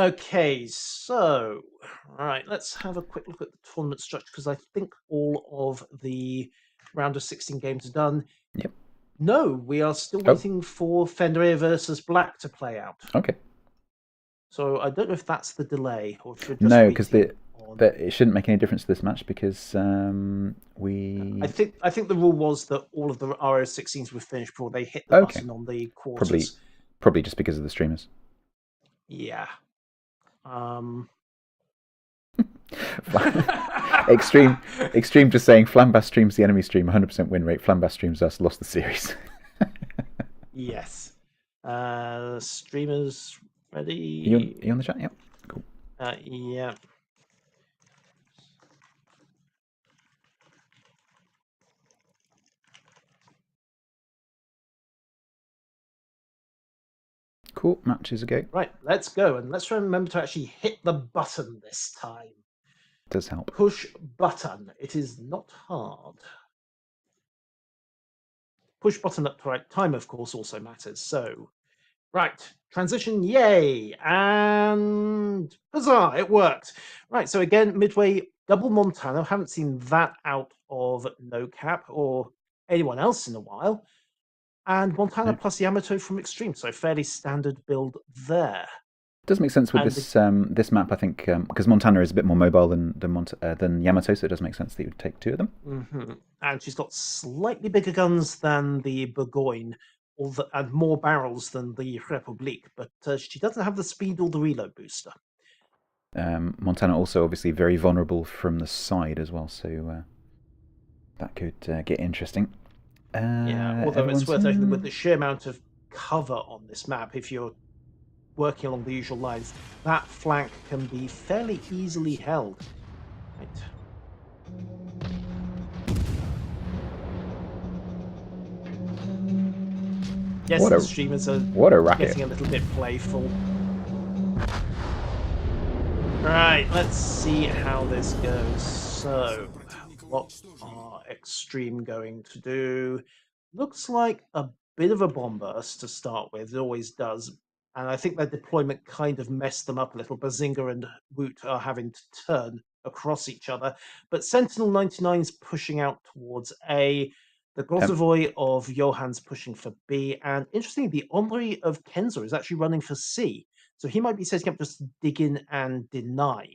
Okay, so right, let's have a quick look at the tournament structure because I think all of the round of 16 games are done. Yep. No, we are still Oh, waiting for Fenrir versus Black to play out. okay. So I don't know if that's the delay or if you're just No, because waiting on. it shouldn't make any difference to this match because I we. think the rule was that all of the RO16s were finished before they hit the Okay. button on the Probably quarters. probably just because of the streamers. Yeah. Um. Extreme just saying Flambast streams the enemy stream 100% win rate. Flambast streams us, lost the series. Yes. Streamers You ready? on the chat? Yep. Cool. Yeah. Cool. Matches a go. Right, let's go. And let's remember to actually hit the button this time. Does help. Push button. It is not hard. Push button up to right time, of course, also matters. So, right, transition, yay! And huzzah, it worked. Right, so again, midway, double Montana. Haven't seen that out of No Cap or anyone else in a while. And Montana No. plus Yamato from Extreme, so fairly standard build there. Does make sense with And this map, I think, because Montana is a bit more mobile than Yamato, so it does make sense that you would take two of them. And she's got slightly bigger guns than the Burgoyne, and more barrels than the Republique, but she doesn't have the speed or the reload booster. Montana also obviously very vulnerable from the side as well, so that could get interesting. Yeah, although it's worth noting that with the sheer amount of cover on this map, if you're working along the usual lines, that flank can be fairly easily held. Right. Yes, the streamers are getting a little bit playful. Right, let's see how this goes. So, what are Extreme going to do? Looks like a bit of a bomb burst to start with. It always does. And I think their deployment kind of messed them up a little. Bazinga and Woot are having to turn across each other. But Sentinel 99 is pushing out towards A. The Grozovoy of Johann's pushing for B. And interestingly, the Omri of Kenzo is actually running for C. So he might be setting up just to dig in and deny.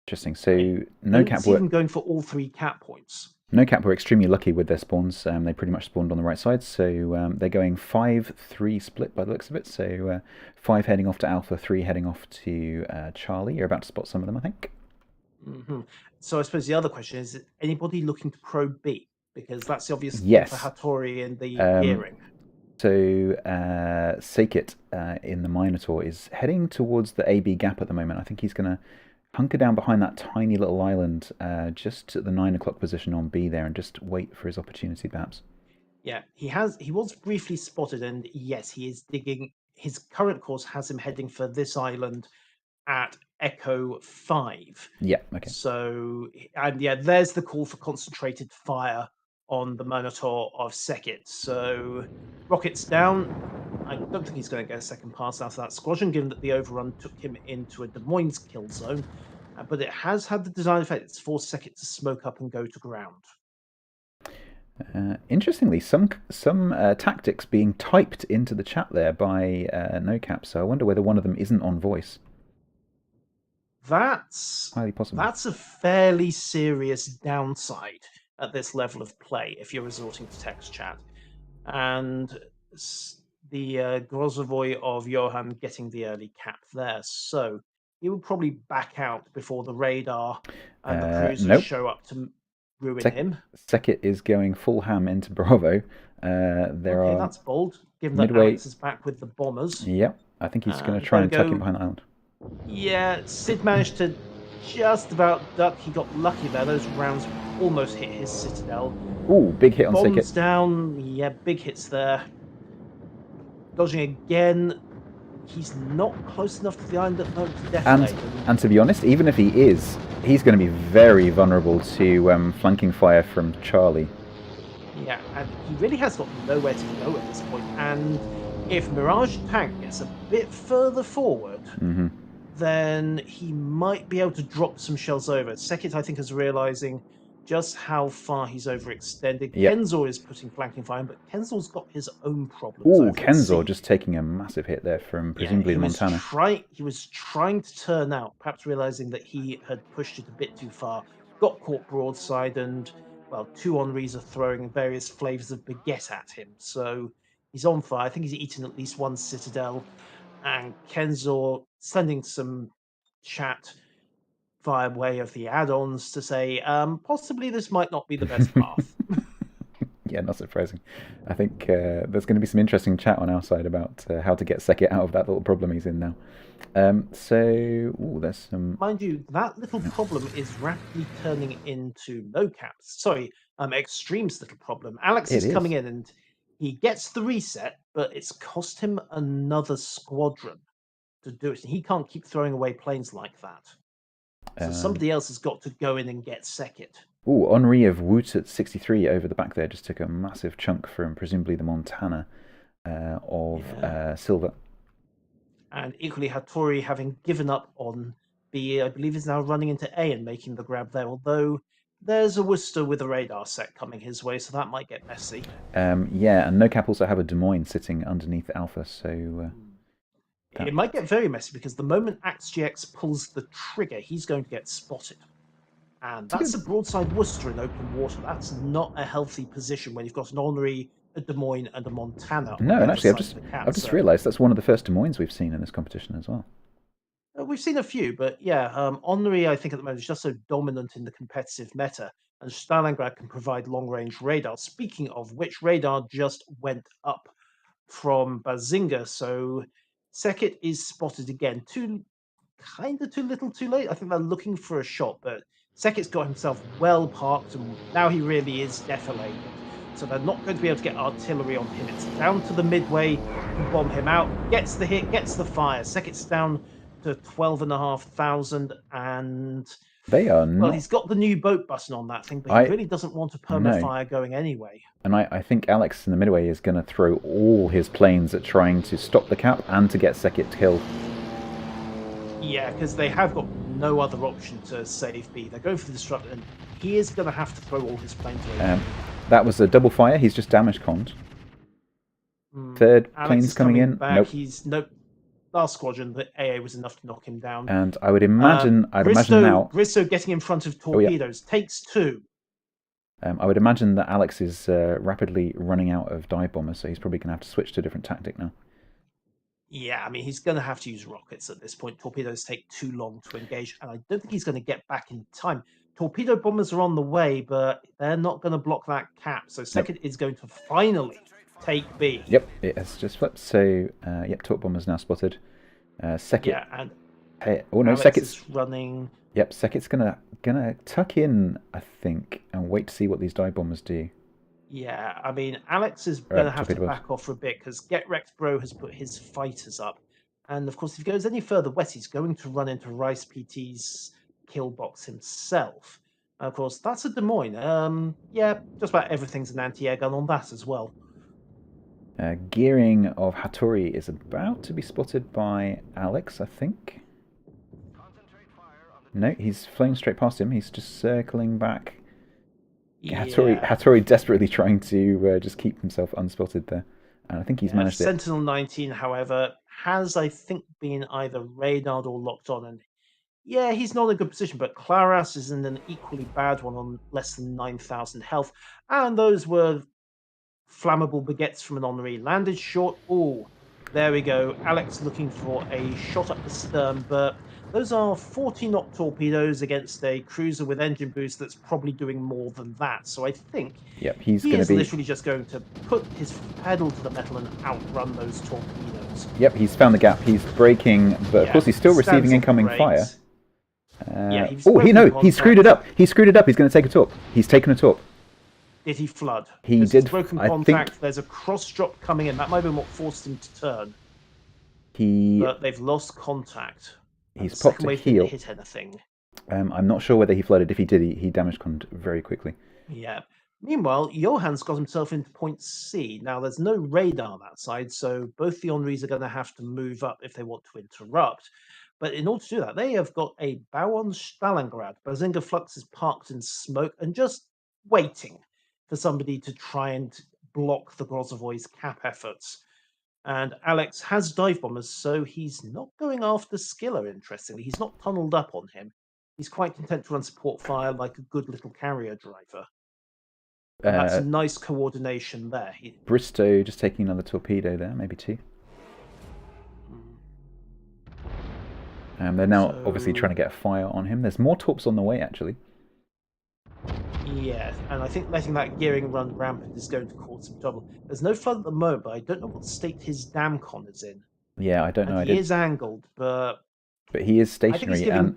Interesting. So No Cap were even going for all 3 cap points. No Cap were extremely lucky with their spawns. They pretty much spawned on the right side, so they're going 5-3 split by the looks of it. So 5 heading off to Alpha, 3 heading off to Charlie. You're about to spot some of them, I think. So I suppose the other question is anybody looking to probe B? Because that's the obvious thing for Hattori in the gearing. So Sakit in the Minotaur is heading towards the AB gap at the moment. I think he's going to hunker down behind that tiny little island just at the 9 o'clock position on B there and just wait for his opportunity, perhaps. Yeah, he was briefly spotted, and yes, he is digging. His current course has him heading for this island at Echo 5. Yeah, okay. So, and yeah, there's the call for concentrated fire on the Minotaur of Sekit. So, rockets down. I don't think he's going to get a second pass out of that squadron, given that the overrun took him into a Des Moines kill zone. But it has had the desired effect. It's forced Sekit to smoke up and go to ground. Interestingly, some tactics being typed into the chat there by No Cap, so I wonder whether one of them isn't on voice. That's highly possible. That's a fairly serious downside at this level of play if you're resorting to text chat. And the Grozovoy of Johann getting the early cap there. So he will probably back out before the radar and the cruisers show up to ruin him. Sekit is going full ham into Bravo. Okay, that's bold, given that Alex is back with the bombers. Yep, I think he's going to try and tuck him behind the island. Yeah, Sid managed to just about duck. He got lucky there. Those rounds almost hit his citadel. Ooh, big hit on Sekit. Bombs down. Yeah, big hits there. Dodging again. He's not close enough to the island at the moment to detonate. And to be honest, even if he is, he's going to be very vulnerable to flanking fire from Charlie. Yeah, and he really has got nowhere to go at this point. And if Mirage Tank gets a bit further forward, then he might be able to drop some shells over. Sekit, I think, is realizing just how far he's overextended. Yep. Kenzor is putting flanking fire, but Kenzor's got his own problems Ooh, over. Let's Kenzor see. just taking a massive hit there from Yeah, presumably the Montana. he was trying to turn out, perhaps realizing that he had pushed it a bit too far, got caught broadside, and well, two Henris are throwing various flavors of baguette at him. So he's on fire. I think he's eaten at least one citadel, and Kenzor sending some chat via way of the add-ons to say, possibly this might not be the best path. Yeah, not surprising. I think there's going to be some interesting chat on our side about how to get Sekit out of that little problem he's in now. Ooh, there's some. Mind you, that little problem is rapidly turning into no caps. Sorry, Extreme's little problem. Alex It is coming is. in and he gets the reset, but it's cost him another squadron to do it. He can't keep throwing away planes like that. So Um, somebody else has got to go in and get Sekit. Ooh, Henri of Woot at 63 over the back there just took a massive chunk from presumably the Montana of Yeah. Silver. And equally, Hattori, having given up on B, I believe is now running into A and making the grab there, although there's a Worcester with a radar set coming his way, so that might get messy. Yeah, and NoCap also have a Des Moines sitting underneath Alpha, so It that. might get very messy because the moment AXGX pulls the trigger, he's going to get spotted. And It's a that's good. a broadside Worcester in open water. That's not a healthy position when you've got an Henri, a Des Moines, and a Montana on No, the and other actually, side of the cap. I've just So realised that's one of the first Des Moines we've seen in this competition as well. we've seen a few, but yeah, Henri, I think at the moment is just so dominant in the competitive meta, and Stalingrad can provide long-range radar. Speaking of which, radar just went up from Bazinga, so Sekit is spotted again. Kind of too little, too late. I think they're looking for a shot, but Sekit's got himself well parked, and now he really is defilated. So they're not going to be able to get artillery on him. It's down to the midway to bomb him out. Gets the hit, gets the fire. Sekit's down to 12,500, and They are well, not. he's got the new boat button on that thing, but he I really doesn't want a perma no, fire going anyway. and I think Alex in the midway is going to throw all his planes at trying to stop the cap and to get Sekit killed. Yeah, because they have got no other option to save B. They're going for the disruptor, and he is going to have to throw all his planes away. That was a double fire. He's just damage conned. Third Alex plane's is coming coming in. back. Nope. He's nope. Last squadron, the AA was enough to knock him down. And I would imagine, Bristow getting in front of Oh yeah. torpedoes takes two. I would imagine that Alex is rapidly running out of dive bombers, so he's probably going to have to switch to a different tactic now. Yeah, I mean, he's going to have to use rockets at this point. Torpedoes take too long to engage, and I don't think he's going to get back in time. Torpedo bombers are on the way, but they're not going to block that cap. So Sekit is going to finally take B. Yep, it has just flipped. So, yep, torp bomber's now spotted. Sekit. Yeah, and oh no, Alex Sekit's is running. Yep, Sekit's gonna tuck in, I think, and wait to see what these dive bombers do. Yeah, I mean, Alex is going to have to torpedo bombs. back off for a bit because Get Rex Bro has put his fighters up. And of course, if he goes any further west, he's going to run into Rice PT's kill box himself. Of course, that's a Des Moines. Yeah, just about everything's an anti-air gun on that as well. Gearing of Hattori is about to be spotted by Alex, I think. No, he's flown straight past him. He's just circling back. Yeah. Hattori desperately trying to just keep himself unspotted there. And I think he's managed it. Sentinel 19, however, has, I think, been either radared or locked on. And yeah, he's not in a good position, but Claras is in an equally bad one on less than 9,000 health. And those were flammable baguettes from an Henri. Landed short. Oh, there we go. Alex looking for a shot up the stern, but those are 40-knot torpedoes against a cruiser with engine boost that's probably doing more than that. So I think he is literally just going to put his pedal to the metal and outrun those torpedoes. Yep, he's found the gap. He's braking, but of course he's still receiving incoming fire. He screwed it up. He screwed it up. He's going to take a torp. He's taken a torp. Did he flood? He did. Broken contact. There's a cross drop coming in. That might have been what forced him to turn. But they've lost contact. He's popped a heel. Didn't hit anything. I'm not sure whether he flooded. If he did, he damage conned very quickly. Yeah. Meanwhile, Johan's got himself into point C. Now, there's no radar that side, so both the Henris are going to have to move up if they want to interrupt. But in order to do that, they have got a Bauern Stalingrad. Bazinga Flux is parked in smoke and just waiting for somebody to try and block the Grozovoy's cap efforts. And Alex has dive bombers, so he's not going after Skiller, interestingly. He's not tunneled up on him. He's quite content to run support fire like a good little carrier driver. And that's Uh, nice coordination there. Bristow just taking another torpedo there, maybe two. They're now obviously trying to get a fire on him. There's more torps on the way, actually. Yeah, and I think letting that gearing run rampant is going to cause some trouble. There's no flood at the moment, but I don't know what state his dam con is in. Yeah, I don't know. And he is angled, but he is I think stationary, and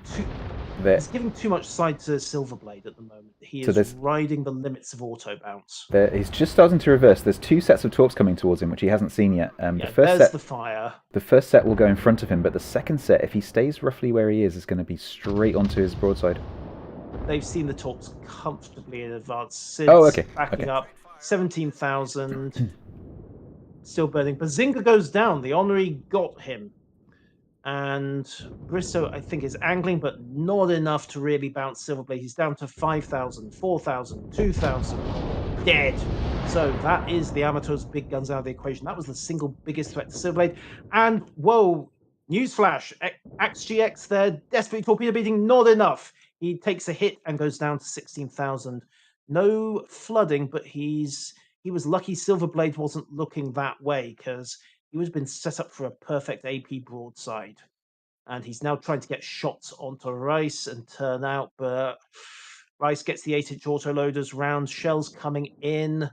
he's giving too much side to Silverblade at the moment. He is riding the limits of auto bounce. He's just starting to reverse. There's two sets of torps coming towards him, which he hasn't seen yet. There's the fire. The first set will go in front of him, but the second set, if he stays roughly where he is going to be straight onto his broadside. They've seen the torps comfortably in advance. Sid's backing up. 17,000. Still burning. Bazinga goes down. The Honorary got him. And Bristow, I think, is angling, but not enough to really bounce Silverblade. He's down to 5,000, 4,000, 2,000. Dead. So that is the Amateur's big guns out of the equation. That was the single biggest threat to Silverblade. And, whoa, newsflash. XGX there, desperately torpedo beating, not enough. He takes a hit and goes down to 16,000. No flooding, but he was lucky Silverblade wasn't looking that way, because he was been set up for a perfect AP broadside. And he's now trying to get shots onto Rice and turn out, but Rice gets the 8-inch autoloaders round, shells coming in.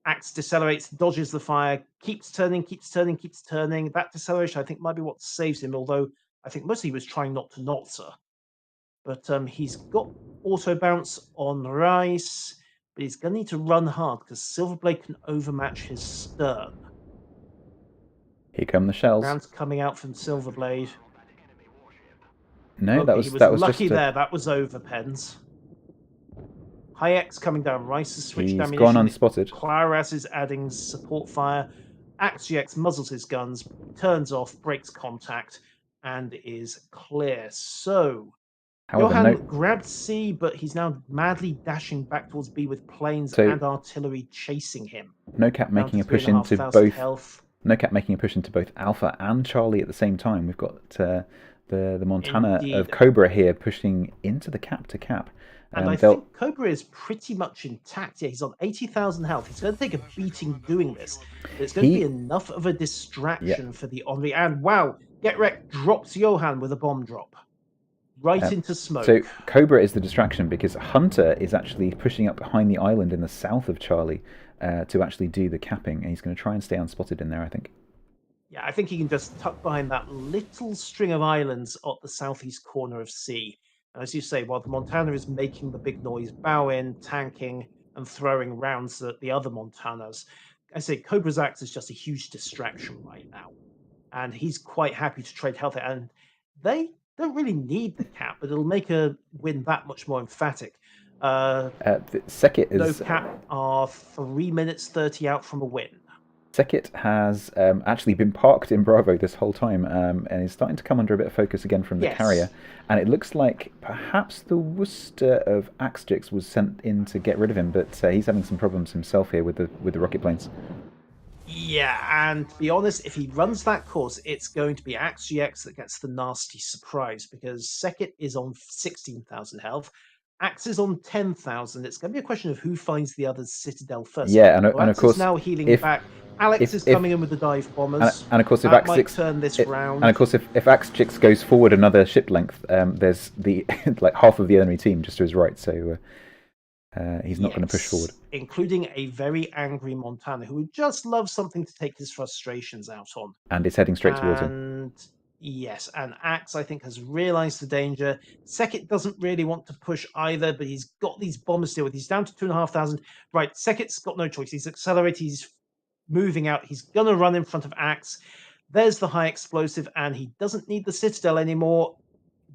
Axe decelerates, dodges the fire, keeps turning, keeps turning, keeps turning. That deceleration, I think, might be what saves him, although I think mostly he was trying not to Notzer. But he's got auto bounce on Rice, but he's going to need to run hard because Silverblade can overmatch his stern. Here come the shells. Rounds coming out from Silverblade. No, okay, that was lucky just there. That was over, Pens. High X coming down. Rice has switched ammunition. He's gone unspotted. Claras is adding support fire. AXGX muzzles his guns, turns off, breaks contact, and is clear. So Johan grabbed C, but he's now madly dashing back towards B with planes and artillery chasing him. No Cap making a push into both. Health. No Cap making a push into both Alpha and Charlie at the same time. We've got the Montana of Cobra here pushing into the Cap to Cap. And I think Cobra is pretty much intact. Yeah, he's on 80,000 health. He's going to take a beating doing this. But it's going to be enough of a distraction for the Henri. And wow, Get Wrecked drops Johan with a bomb drop. Right into smoke. So Cobra is the distraction because Hunter is actually pushing up behind the island in the south of Charlie to actually do the capping. And he's going to try and stay unspotted in there, I think. Yeah, I think he can just tuck behind that little string of islands at the southeast corner of C. And as you say, while the Montana is making the big noise, bow in, tanking, and throwing rounds at the other Montanas, I say Cobra's axe is just a huge distraction right now. And he's quite happy to trade health. And they don't really need the Cap, but it'll make a win that much more emphatic. Sekit is... No Cap are 3 minutes 30 out from a win. Sekit has actually been parked in Bravo this whole time and is starting to come under a bit of focus again from the carrier. And it looks like perhaps the Worcester of Axgix was sent in to get rid of him, but he's having some problems himself here with the rocket planes. Yeah, and to be honest, if he runs that course, it's going to be AXGX that gets the nasty surprise because Sekit is on 16,000 health. Axe is on 10,000. It's going to be a question of who finds the other's Citadel first. Yeah, and of course, is now healing back. Alex is coming in with the dive bombers. And of course, if that might turn this round. And of course, if AXGix goes forward another ship length, there's the like half of the enemy team just to his right. So he's not going to push forward. Including a very angry Montana who would just love something to take his frustrations out on. And is heading straight towards him. Yes, and Axe, I think, has realised the danger. Sekit doesn't really want to push either, but he's got these bombers to deal with. He's down to 2,500. Right, Sekit's got no choice. He's accelerated. He's moving out. He's going to run in front of Axe. There's the high explosive, and he doesn't need the Citadel anymore.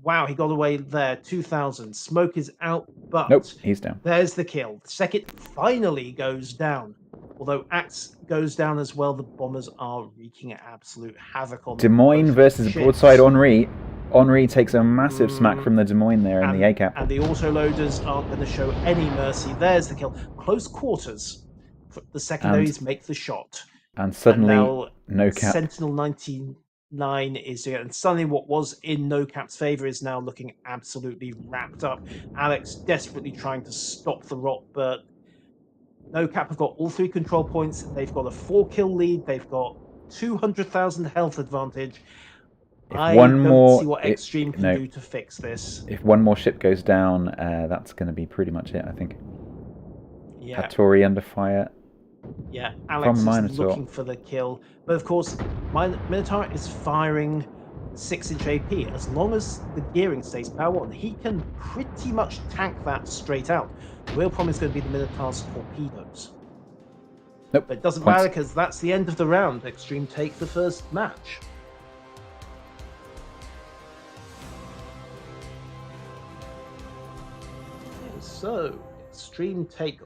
Wow, he got away there. 2,000. Smoke is out, Nope, but he's down. there's the kill. Sekit finally goes down. Although Axe goes down as well, the bombers are wreaking absolute havoc on Des Moines both versus broadside ships. Henri. Henri takes a massive smack Mm, from the Des Moines there in the A cap. and the autoloaders aren't going to show any mercy. There's the kill. Close quarters. The And secondaries make the shot. and And suddenly now no cap. Sentinel 99 is doing it. And suddenly what was in No Cap's favor is now looking absolutely wrapped up. Alex desperately trying to stop the rot, but No Cap have got all 3 control points. They've got a 4-kill lead. They've got 200,000 health advantage. If I one don't see more, what Extreme can no, do to fix this. if one more ship goes down, that's going to be pretty much it, I think. Yeah. Hattori under fire. Yeah, From Alex is Minotaur. looking for the kill. But of course, Minotaur is firing 6-inch AP. As long as the gearing stays power on, he can pretty much tank that straight out. The real problem is going to be the Minotaur's torpedoes. Nope. But it doesn't Points. matter because that's the end of the round. Extreme take the first match. Okay, so, Extreme take...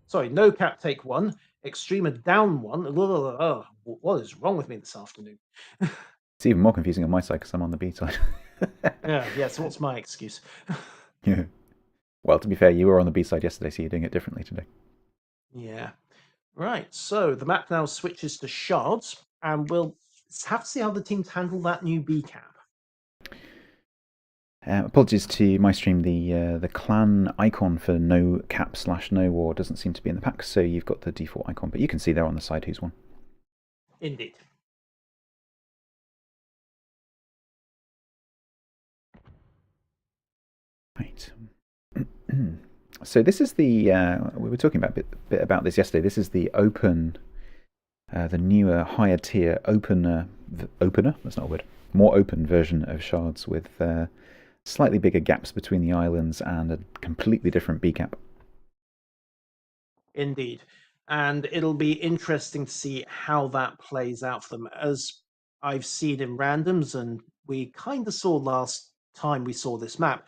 Sorry, No Cap take 1. Extreme are down 1. Oh, what is wrong with me this afternoon? It's even more confusing on my side because I'm on the B side. Yeah, so what's my excuse? Yeah. Well, to be fair, you were on the B side yesterday, so you're doing it differently today. Yeah. Right, so the map now switches to shards, and we'll have to see how the teams handle that new B cap. Apologies to my stream, the clan icon for no cap / no war doesn't seem to be in the pack, so you've got the default icon, but you can see there on the side who's won. Indeed. Right. So this is the we were talking about a bit about this yesterday. This is the open, the newer higher tier opener. That's not a word. More open version of shards with slightly bigger gaps between the islands and a completely different B cap. Indeed. And it'll be interesting to see how that plays out for them. As I've seen in randoms, and we kind of saw last time we saw this map,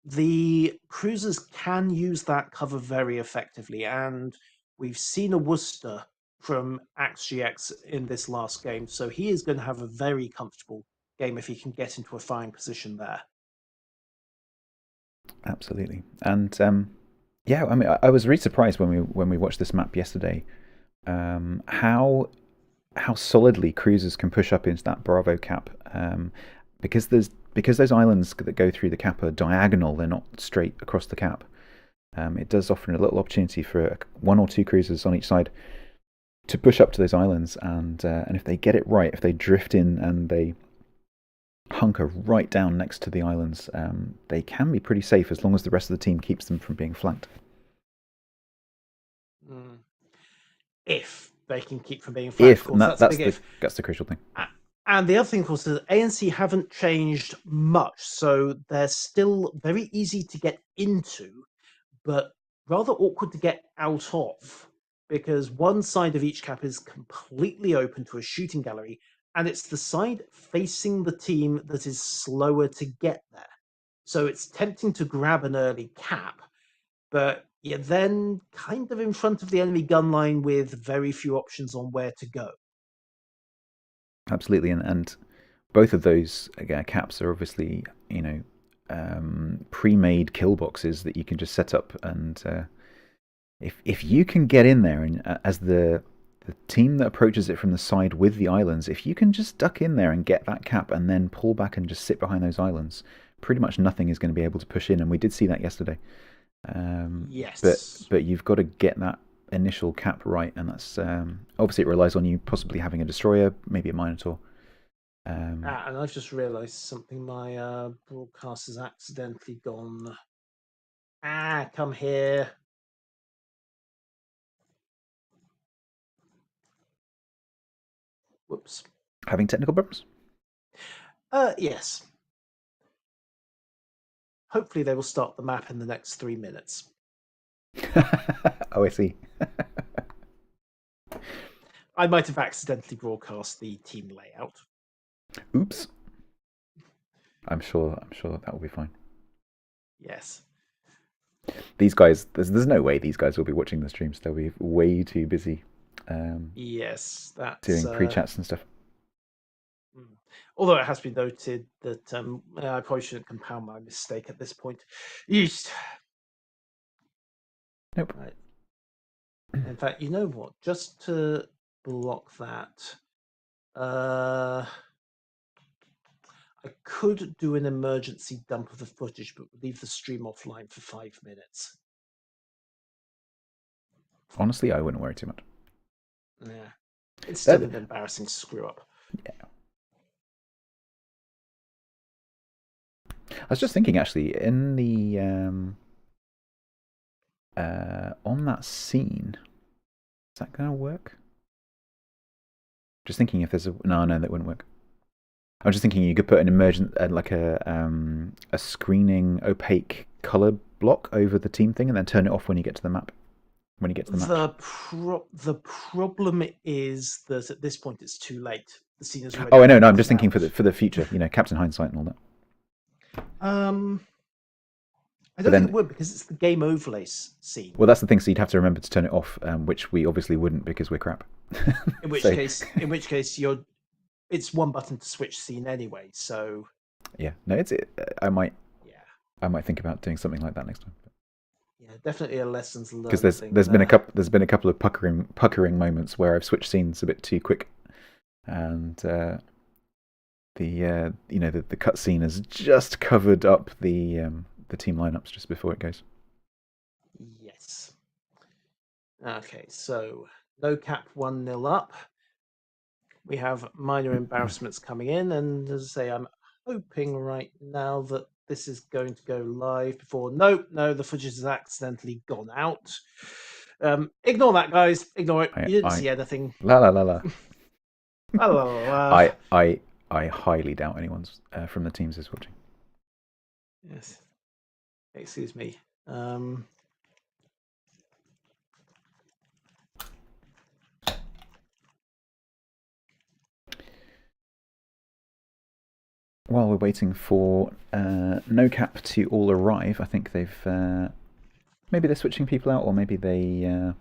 the cruisers can use that cover very effectively. And we've seen a Worcester from AXGX in this last game, so he is going to have a very comfortable game if he can get into a firing position there. Absolutely. And yeah, I mean, I was really surprised when we watched this map yesterday, how solidly cruisers can push up into that Bravo cap, because those islands that go through the cap are diagonal; they're not straight across the cap. It does offer a little opportunity for 1 or 2 cruisers on each side to push up to those islands, and if they get it right, if they drift in and they hunker right down next to the islands, they can be pretty safe as long as the rest of the team keeps them from being flanked. If they can keep from being flanked, If, and that's the crucial thing. And the other thing, of course, is that ANC haven't changed much, so they're still very easy to get into, but rather awkward to get out of, because one side of each cap is completely open to a shooting gallery, and it's the side facing the team that is slower to get there. So it's tempting to grab an early cap, but you're then kind of in front of the enemy gun line with very few options on where to go. Absolutely, and both of those caps are obviously, pre-made kill boxes that you can just set up, and if you can get in there, and as the team that approaches it from the side with the islands, if you can just duck in there and get that cap and then pull back and just sit behind those islands, pretty much nothing is going to be able to push in, and we did see that yesterday. Yes. But you've got to get that initial cap right, and that's obviously it relies on you possibly having a destroyer, maybe a Minotaur. And I've just realised something. My broadcast has accidentally gone. Come here. Whoops. Having technical problems? Yes. Hopefully they will start the map in the next 3 minutes. Oh, I see. I might have accidentally broadcast the team layout. Oops. I'm sure that will be fine. Yes. These guys, there's no way these guys will be watching the streams. They'll be way too busy Yes, that's doing pre-chats and stuff. mm. Although it has to be noted that I probably shouldn't compound my mistake at this point. Yeesh. Nope. Right. In fact, you know what? Just to block that, I could do an emergency dump of the footage, but leave the stream offline for 5 minutes. Honestly, I wouldn't worry too much. Yeah, it's still That, an embarrassing screw up. yeah. I was just thinking actually in the on that scene, is that going to work? Just thinking if there's a no, that wouldn't work. I was just thinking you could put an emergent like a screening opaque color block over the team thing, and then turn it off when you get to the map. When you get to the match. The problem is that at this point it's too late. The scene has already Oh, I know. been No, I'm just put thinking out. for the future. You know, Captain Hindsight and all that. I But don't think then, it would because it's the game overlays scene. well, that's the thing. So you'd have to remember to turn it off, which we obviously wouldn't because we're crap. In which So, case, it's one button to switch scene anyway. So yeah, no, it's it. yeah, I might think about doing something like that next time. yeah, definitely a lessons Because learned thing. there's been a couple of puckering moments where I've switched scenes a bit too quick, and the cutscene has just covered up the team lineups just before it goes. Yes. Okay, so no cap 1-0 up. We have minor embarrassments coming in, and as I say, I'm hoping right now that this is going to go live before. No, the footage has accidentally gone out. Ignore that, guys. Ignore it. You didn't see anything. La la la la. La, la, la, la. I highly doubt anyone's from the teams is watching. Yes. Excuse me. While we're waiting for no cap to all arrive, I think they've maybe they're switching people out, or maybe they've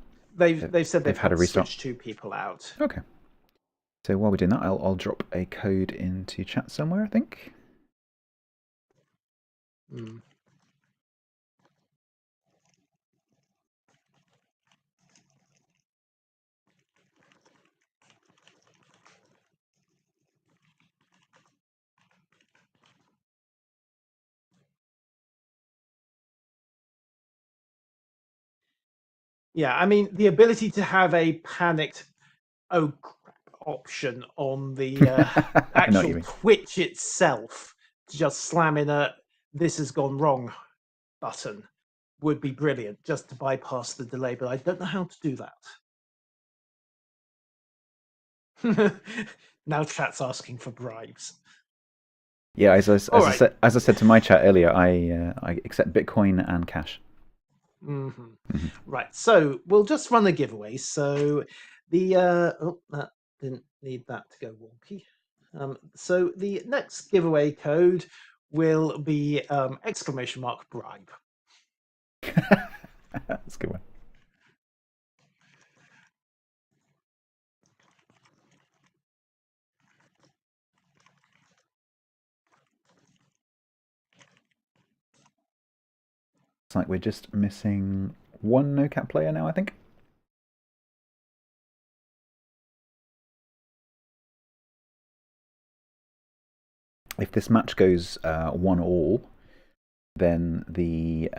said they've had a had to restart. switch 2 people out. Okay. So while we're doing that, I'll drop a code into chat somewhere, I think. Mm. Yeah, I mean, the ability to have a panicked oh crap option on the I know what you actual mean. Twitch itself to just slam in a "this has gone wrong" button would be brilliant, just to bypass the delay. But I don't know how to do that. Now chat's asking for bribes. Yeah, as All I said to my chat earlier, I accept Bitcoin and cash. Mm-hmm. Mm-hmm. Right, so we'll just run a giveaway. So the that didn't need that to go wonky. So the next giveaway code will be !bribe. That's a good one. It's like we're just missing one no cap player now, I think. If this match goes 1-1, then the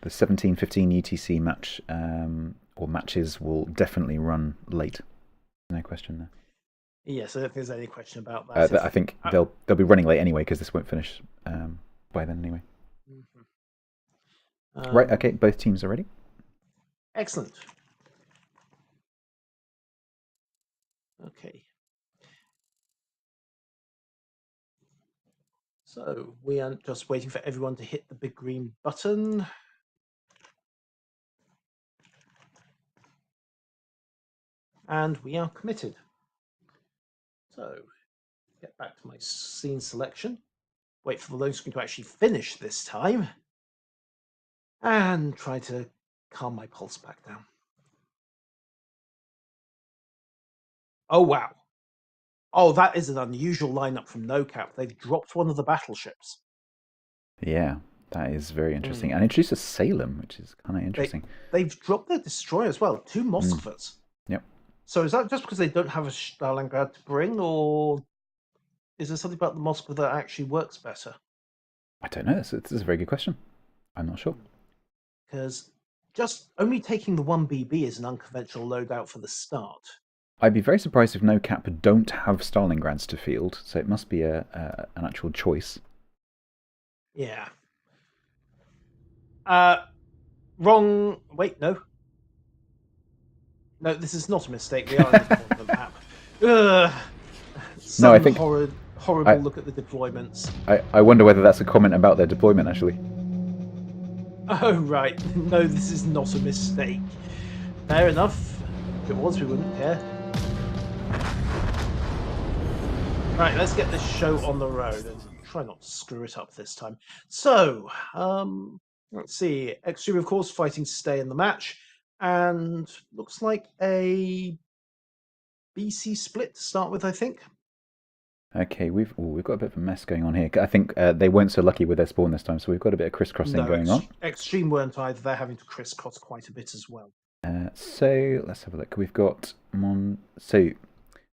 17-15 UTC match or matches will definitely run late. No question there. Yes, I don't think there's any question about that. I think they'll be running late anyway because this won't finish by then anyway. Right. Okay. Both teams are ready. Excellent. Okay. So we are just waiting for everyone to hit the big green button. And we are committed. So get back to my scene selection. Wait for the loan screen to actually finish this time. And try to calm my pulse back down. Oh, wow. Oh, that is an unusual lineup from NoCap. They've dropped one of the battleships. Yeah, that is very interesting. Mm. And introduces Salem, which is kind of interesting. They've dropped their destroyer as well, 2 Mm. Moskvas. Yep. So is that just because they don't have a Stalingrad to bring, or is there something about the Moskva that actually works better? I don't know. This is a very good question. I'm not sure. Because just only taking the 1 BB is an unconventional loadout for the start. I'd be very surprised if NoCap don't have Stalingrads to field, so it must be an actual choice. Yeah. Wrong. Wait, no. No, this is not a mistake. We are in this part of the map. Ugh. No, I Some think horrible look at the deployments. I wonder whether that's a comment about their deployment, actually. Oh, right. No, this is not a mistake. Fair enough. If it was, we wouldn't care. Right, let's get this show on the road and try not to screw it up this time. So, let's see. XTREM, of course, fighting to stay in the match. And looks like a BC split to start with, I think. Okay, we've got a bit of a mess going on here. I think they weren't so lucky with their spawn this time, so we've got a bit of crisscrossing going on. XTREM weren't either. They're having to crisscross quite a bit as well. So let's have a look. We've got so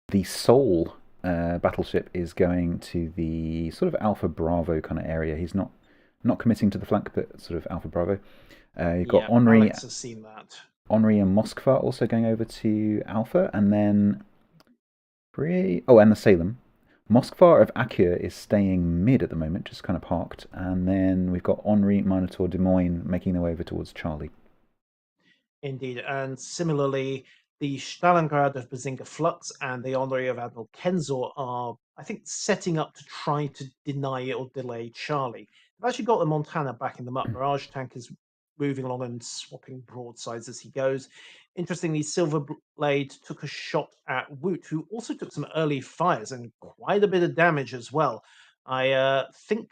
the Soul battleship is going to the sort of Alpha Bravo kind of area. He's not committing to the flank, but sort of Alpha Bravo. You've got Henri. Alex has seen that. Henri and Moskva also going over to Alpha, and then and the Salem. Moskva of Akur is staying mid at the moment, just kind of parked, and then we've got Henri, Minotaur, Des Moines making their way over towards Charlie. Indeed, and similarly, the Stalingrad of Bazinga Flux and the Henri of Admiral Kenzor are, I think, setting up to try to deny or delay Charlie. They've actually got the Montana backing them up. Mirage Tank is moving along and swapping broadsides as he goes. Interestingly, Silverblade took a shot at Woot, who also took some early fires and quite a bit of damage as well. I think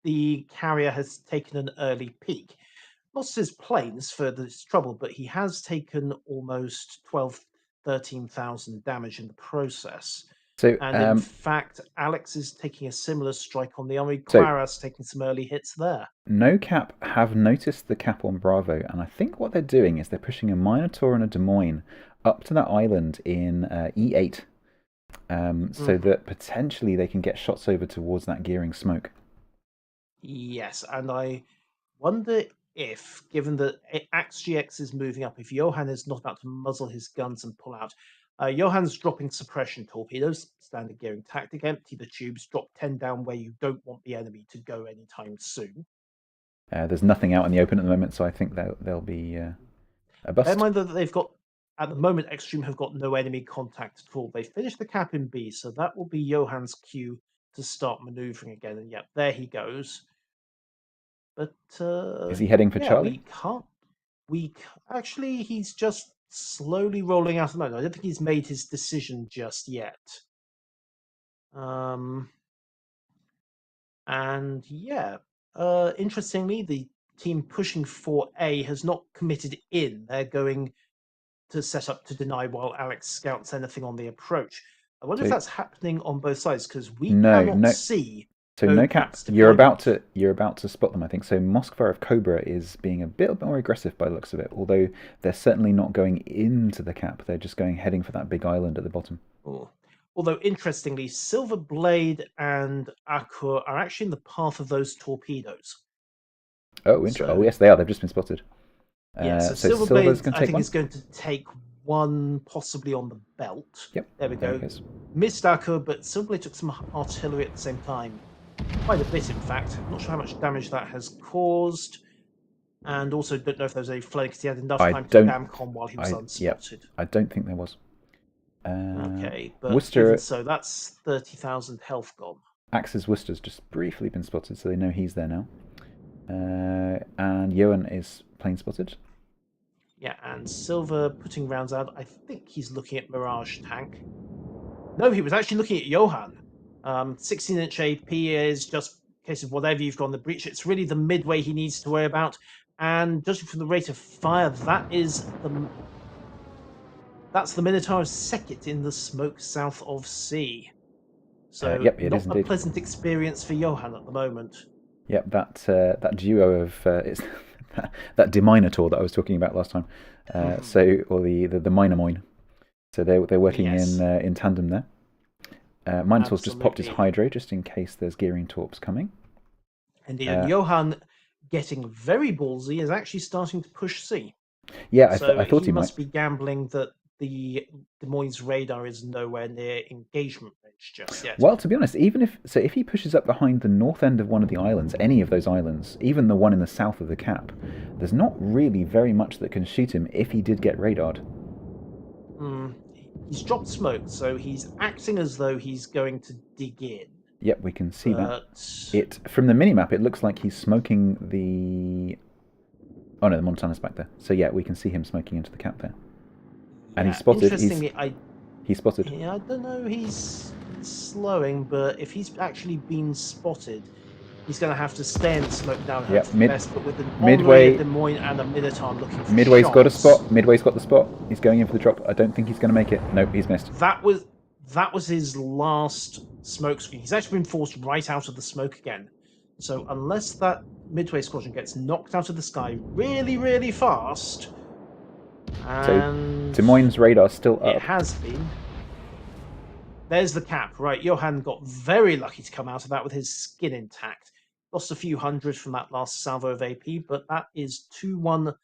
the carrier has taken an early peak. Lost his planes for this trouble, but he has taken almost 13,000 damage in the process. So, and in fact, Alex is taking a similar strike on the Henri Quaras, taking some early hits there. NoCap have noticed the cap on Bravo, and I think what they're doing is they're pushing a Minotaur and a Des Moines up to that island in E8, so that potentially they can get shots over towards that gearing smoke. Yes, and I wonder if, given that AXGX is moving up, if Johan is not about to muzzle his guns and pull out, Johan's dropping suppression torpedoes, standard gearing tactic, empty the tubes, drop 10 down where you don't want the enemy to go anytime soon. There's nothing out in the open at the moment, so I think they'll be a bust. Bear in mind that they've got, at the moment, XTREM have got no enemy contact at all. They finished the cap in B, so that will be Johan's cue to start manoeuvring again. And yep, there he goes. But is he heading for Charlie? Actually, he's just slowly rolling out of the mode. I don't think he's made his decision just yet. And yeah, interestingly, the team pushing for A has not committed in. They're going to set up to deny while Alex scouts anything on the approach. I wonder if that's happening on both sides, because we cannot see. So NoCap, you're about to spot them, I think. So Moskva of Cobra is being a bit more aggressive by the looks of it, although they're certainly not going into the cap. They're just heading for that big island at the bottom. Oh. Although, interestingly, Silverblade and Akur are actually in the path of those torpedoes. Oh, interesting. Oh, yes, they are. They've just been spotted. Yeah, so Silverblade, I think, is going to take one, possibly on the belt. Yep. There we go. Missed Akur, but Silverblade took some artillery at the same time. Quite a bit, in fact. Not sure how much damage that has caused. And also don't know if there was any flooding, because he had enough time to damcom while he was unspotted. Yep. I don't think there was. Okay, but Worcester, so that's 30,000 health gone. Axe's Worcester's just briefly been spotted, so they know he's there now. And Johan is plane spotted. Yeah, and Silver putting rounds out. I think he's looking at Mirage Tank. No, he was actually looking at Johan. 16-inch AP is just case of whatever you've got on the breach, it's really the midway he needs to worry about. And judging from the rate of fire, that's the Minotaur's second in the smoke south of C. So Yep, it is not a indeed. pleasant experience for Johan at the moment. Yep, that duo of it's that Deminotaur that I was talking about last time. Or the Minomoin. So they're working Yes. in tandem there. Minotaur's just popped his Absolutely. Hydro just in case there's Gearing Torps coming. Indeed, and Johan, getting very ballsy, is actually starting to push C. Yeah, So I thought he he might. must be gambling that the Des Moines radar is nowhere near engagement range just yet. Well, to be honest, if he pushes up behind the north end of one of the islands, any of those islands, even the one in the south of the cap, there's not really very much that can shoot him if he did get radared. He's dropped smoke, so he's acting as though he's going to dig in. Yep, we can see but... that. From the minimap, it looks like he's smoking the. Oh no, the Montana's back there. So yeah, we can see him smoking into the cap there. And he's spotted. Interestingly, he's spotted. Yeah, I don't know. He's slowing, but if he's actually been spotted, he's going to have to stay in the smoke down. Yeah, but with an midway, Des Moines and a Minotaur looking for Midway's shots. got a spot. Midway's got the spot. He's going in for the drop. I don't think he's going to make it. Nope, he's missed. That was his last smoke screen. He's actually been forced right out of the smoke again. So unless that Midway squadron gets knocked out of the sky really, really fast, and so Des Moines' radar's still up. It has been. There's the cap, right? Johan got very lucky to come out of that with his skin intact. Lost a few hundred from that last salvo of AP, but that is 2-1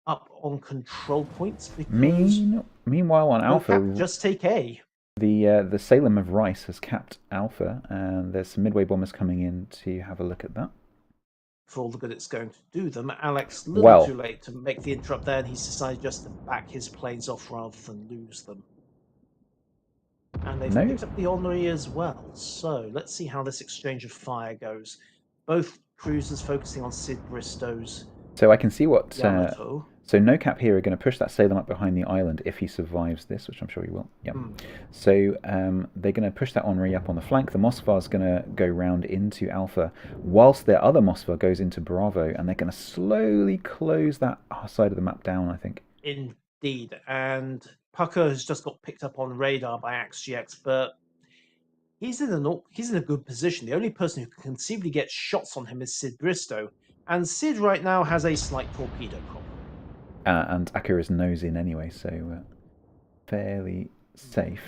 up on control points. Because meanwhile, on Alpha, cap, just take A. The Salem of Rice has capped Alpha, and there's some Midway bombers coming in to have a look at that. For all the good it's going to do them, Alex, a little too late to make the interrupt there, and he's decided just to back his planes off rather than lose them. And they've picked up the Honorary as well. So let's see how this exchange of fire goes. Both cruisers focusing on Sid Bristow's. So I can see what. Yamato. So no cap here are going to push that Salem up behind the island if he survives this, which I'm sure he will. Yep. So they're going to push that Honorary up on the flank. The Moskvar's going to go round into Alpha, whilst their other Moskva goes into Bravo, and they're going to slowly close that side of the map down, I think. Indeed. And Pucker has just got picked up on radar by AXGX, but he's in a good position. The only person who can conceivably get shots on him is Sid Bristow, and Sid right now has a slight torpedo problem. And Akira's nose in anyway, so fairly safe.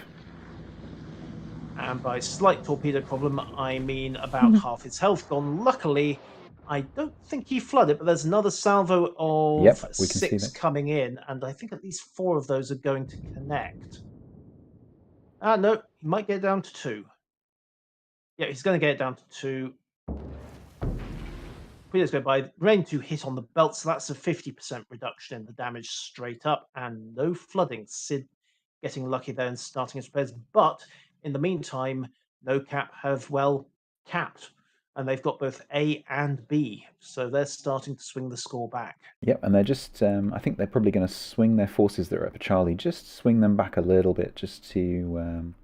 And by slight torpedo problem, I mean about half his health gone. Luckily, I don't think he flooded, but there's another salvo of 6 coming in, and I think at least 4 of those are going to connect. No, he might get down to 2. Yeah, he's going to get it down to 2. Torpedoes go by. Rain 2 hit on the belt, so that's a 50% reduction in the damage straight up, and no flooding. Sid getting lucky there and starting his repairs. But in the meantime, no cap have, capped. And they've got both A and B, so they're starting to swing the score back. Yep, and they're just, I think they're probably going to swing their forces that are up at Charlie, just swing them back a little bit, just to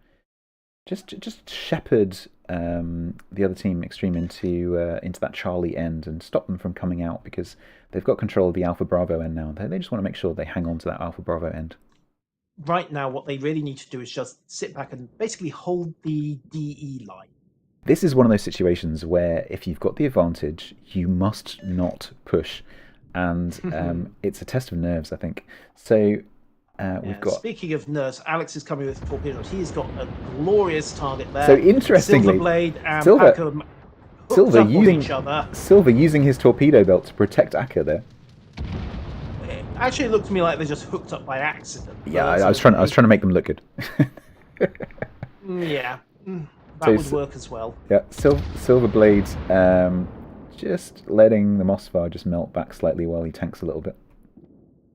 just shepherd the other team Extreme into that Charlie end and stop them from coming out, because they've got control of the Alpha Bravo end now. They just want to make sure they hang on to that Alpha Bravo end. Right now, what they really need to do is just sit back and basically hold the DE line. This is one of those situations where if you've got the advantage, you must not push. And it's a test of nerves, I think. So we've got... Speaking of nerves, Alex is coming with torpedoes. He's got a glorious target there. So interestingly, Silverblade and Paco Silver using his torpedo belt to protect Akka there. Actually, it looked to me like they just hooked up by accident. Yeah, I was trying to make them look good. Yeah. That would work as well. Yeah, Silverblade just letting the Moskva just melt back slightly while he tanks a little bit.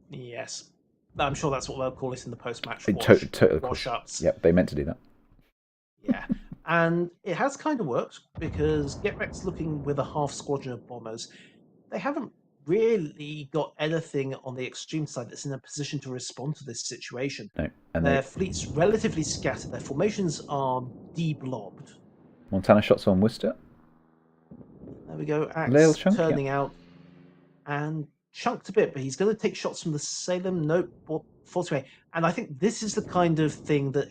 Yes. I'm sure that's what they'll call it in the post-match wash-ups. Yep, they meant to do that. Yeah. And it has kind of worked, because Getrex looking with a half squadron of bombers, they haven't really got anything on the Extreme side that's in a position to respond to this situation. No. And their fleet's relatively scattered. Their formations are de-blobbed. Montana shots on Worcester. There we go. Little Axe chunk, yeah. turning out and chunked a bit, but he's going to take shots from the Salem. Nope, force away. And I think this is the kind of thing that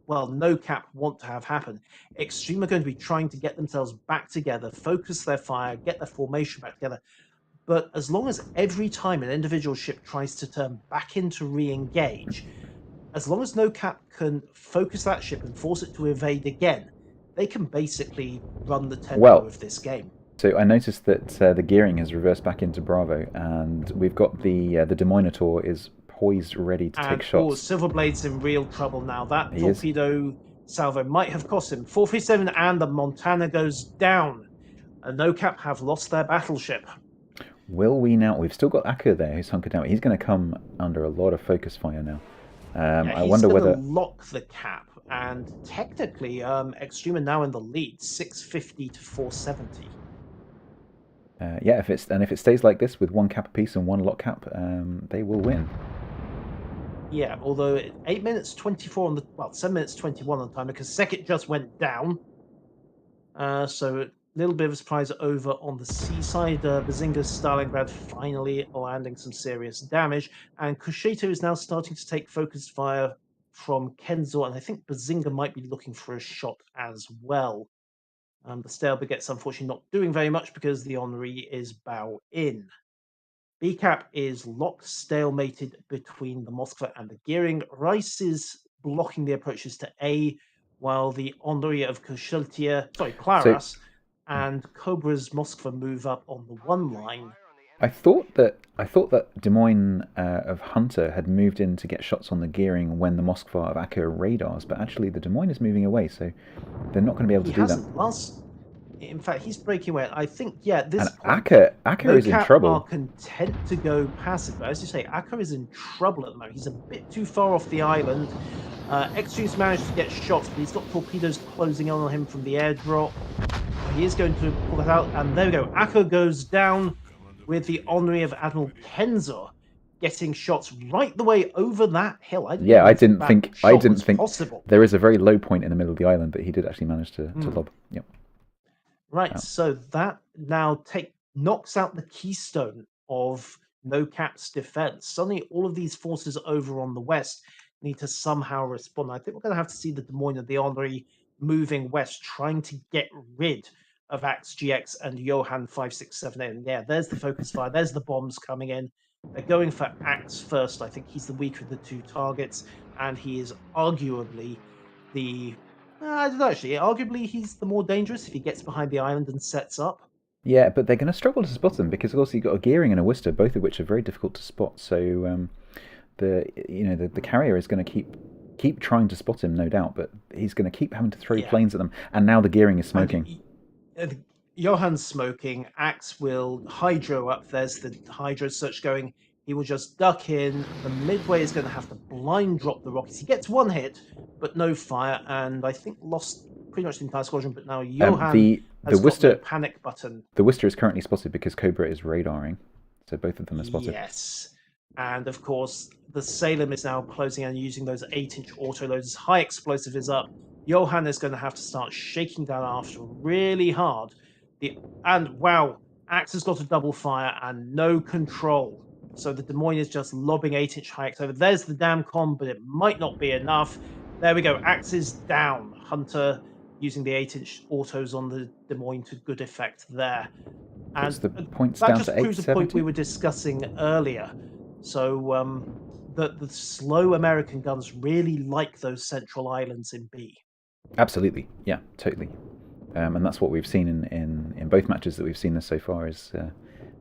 no cap want to have happen. Extreme are going to be trying to get themselves back together, focus their fire, get their formation back together. But as long as every time an individual ship tries to turn back into re-engage, as long as no cap can focus that ship and force it to evade again, they can basically run the tempo Well, of this game. so I noticed that the gearing has reversed back into Bravo, and we've got the Demonitor is poised, ready to take And shots. Silverblade's in real trouble now. That He is. torpedo salvo might have cost him 437, and the Montana goes down. And no cap have lost their battleship. Will we now? We've still got Akka there, who's hunkered down. He's going to come under a lot of focus fire now. I He's wonder going to whether lock the cap, and technically, Extreme are now in the lead, 650 to 470. yeah, if it stays like this with one cap apiece and one lock cap, they will win. Yeah, although 8 minutes 24 on the 7 minutes 21 on the timer because Sekit just went down. So a little bit of a surprise over on the seaside. Bazinga Stalingrad finally landing some serious damage, and Kushito is now starting to take focused fire from Kenzo, and I think Bazinga might be looking for a shot as well. The Stalebaguette's unfortunately not doing very much because the Henri is bow in. BCAP is locked, stalemated between the Moskva and the Gearing. Rice is blocking the approaches to A, while the Henri of So Claras, and Cobra's Moskva move up on the one line. I thought that Des Moines of Hunter had moved in to get shots on the gearing when the Moskva of Akka radars, but actually the Des Moines is moving away, so they're not going to be able He to do that. hasn't. In fact, he's breaking away. I think, at this And point, Akka is in NoCap trouble. are content to go passive. But as you say, Akka is in trouble at the moment. He's a bit too far off the island. Extreme's managed to get shots, but he's got torpedoes closing in on him from the airdrop. He is going to pull that out, and there we go. Akka goes down with the Henri of Admiral Kenzo getting shots right the way over that hill. I didn't think possible. There is a very low point in the middle of the island, but he did actually manage to lob. Yep. Right, so that now knocks out the keystone of No Cap's defense. Suddenly, all of these forces over on the west need to somehow respond. I think we're going to have to see the Des Moines and the Henri moving west, trying to get rid of Axe GX and Johan 5678. And yeah, there's the focus fire. There's the bombs coming in. They're going for Axe first. I think he's the weaker of the two targets, and he is arguably the I don't know, actually. Arguably, he's the more dangerous if he gets behind the island and sets up. Yeah, but they're going to struggle to spot them because, of course, you've got a gearing and a Worcester, both of which are very difficult to spot. So the carrier is going to keep trying to spot him, no doubt, but he's going to keep having to throw planes at them. And now the gearing is smoking. Johan's smoking. Axe will hydro up. There's the hydro search going. He will just duck in. The midway is going to have to blind drop the rockets. He gets one hit, but no fire, and I think lost pretty much the entire squadron. But now Johan has got the panic button. The Worcester is currently spotted because Cobra is radaring, so both of them are spotted. Yes, and of course the Salem is now closing and using those 8-inch autoloaders. High explosive is up. Johan is going to have to start shaking that after really hard. And wow, Axe has got a double fire and no control. So the Des Moines is just lobbing 8-inch hikes over. There's the damn com, but it might not be enough. There we go. Axe is down. Hunter using the 8-inch autos on the Des Moines to good effect there. And the points that down just to proves the point we were discussing earlier. So the slow American guns really like those central islands in B. Absolutely. Yeah, totally. And that's what we've seen in both matches that we've seen this so far is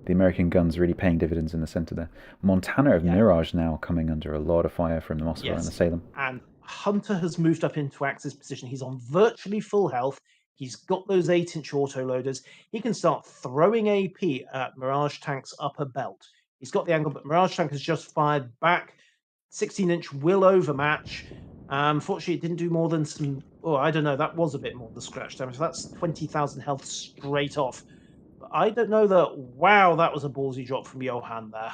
the American guns really paying dividends in the center there. Montana of Mirage now coming under a lot of fire from the Moskva and the Salem. And Hunter has moved up into Axe's position. He's on virtually full health. He's got those 8-inch autoloaders. He can start throwing AP at Mirage Tank's upper belt. He's got the angle, but Mirage Tank has just fired back. 16-inch will overmatch. Unfortunately, it didn't do more than some... Oh, I don't know. That was a bit more than scratch damage. That's 20,000 health straight off. But I don't know that... Wow, that was a ballsy drop from Johan there.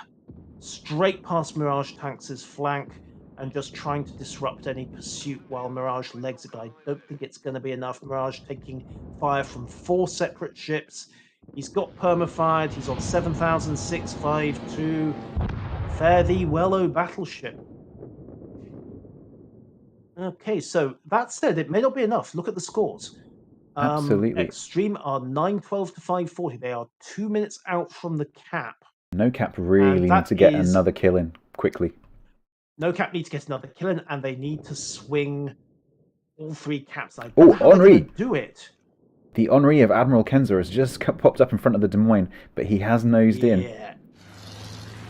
Straight past Mirage Tanks' flank and just trying to disrupt any pursuit while Mirage legs it. But I don't think it's going to be enough. Mirage taking fire from 4 separate ships. He's got permafired. He's on 7,652. Fare thee well, O battleship. Okay, so that said, it may not be enough. Look at the scores. Absolutely. Extreme are 912 to 540. They are 2 minutes out from the cap. No Cap And really need that to get is another kill in quickly. No Cap need to get another kill in, and they need to swing all 3 caps. I don't Oh, know how they're going Henri! to do it. The Henri of Admiral Kenza has just popped up in front of the Des Moines, but he has nosed in. Yeah.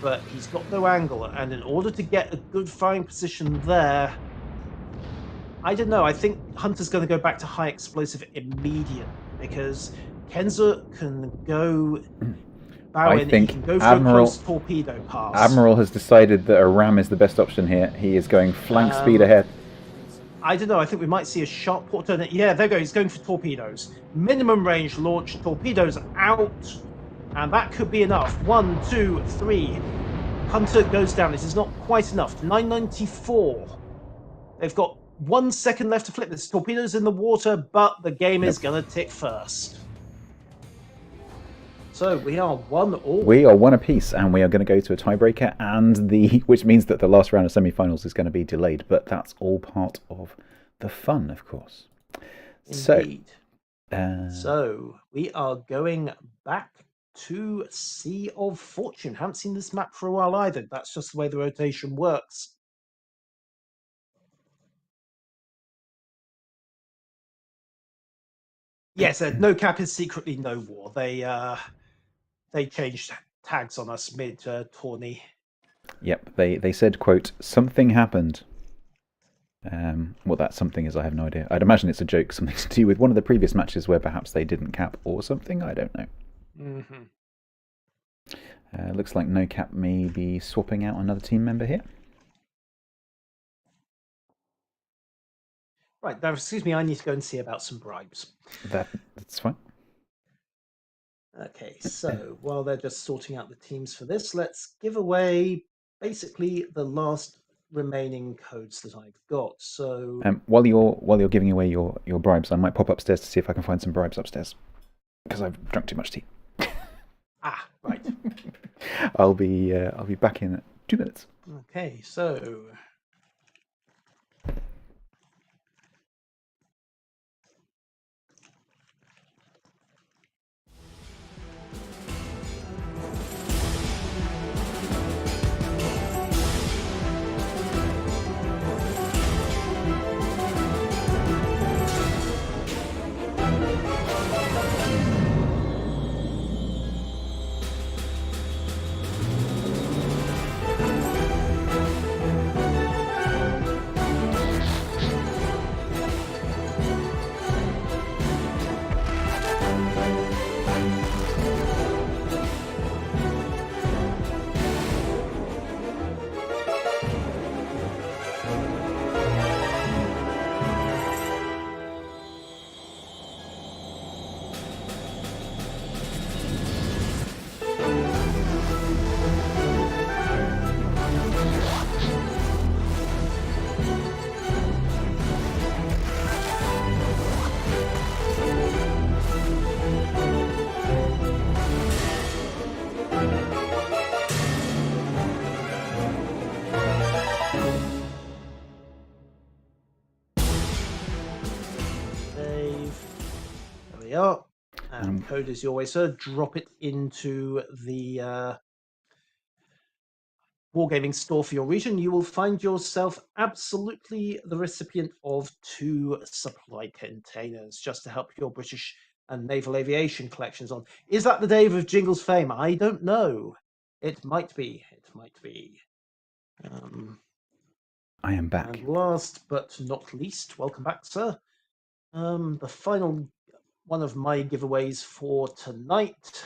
But he's got no angle, and in order to get a good firing position there, I don't know. I think Hunter's going to go back to high explosive immediately because Kenza can go bow I in. He think can go for a Admiral close torpedo pass. Admiral has decided that a ram is the best option here. He is going flank speed ahead. I don't know. I think we might see a sharp port turn. Yeah, there we go. He's going for torpedoes. Minimum range launch, torpedoes out. And that could be enough. 1, 2, 3. Hunter goes down. This is not quite enough. 994. They've got 1 second left to flip this. Torpedoes in the water, but the game is going to tick first. So we are 1-1. We are 1 apiece, and we are going to go to a tiebreaker, which means that the last round of semi-finals is going to be delayed. But that's all part of the fun, of course. Indeed. So, so we are going back to Sea of Fortune. Haven't seen this map for a while either. That's just the way the rotation works. Yes, No Cap is secretly No War. They changed tags on us mid tourney. Yep, they said, quote, something happened. What that something is, I have no idea. I'd imagine it's a joke, something to do with one of the previous matches where perhaps they didn't cap or something. I don't know. Looks like No Cap may be swapping out another team member here. Right, now, excuse me, I need to go and see about some bribes. That's fine. Okay, so while they're just sorting out the teams for this, let's give away basically the last remaining codes that I've got. So while you're giving away your bribes, I might pop upstairs to see if I can find some bribes upstairs because I've drunk too much tea. Right. I'll be back in 2 minutes. Okay, so are. And code is your way, sir. Drop it into the Wargaming store for your region. You will find yourself absolutely the recipient of 2 supply containers just to help your British and naval aviation collections on. Is that the day of Jingle's fame? I don't know. It might be. It might be. I am back. And last but not least, welcome back, sir. The final one of my giveaways for tonight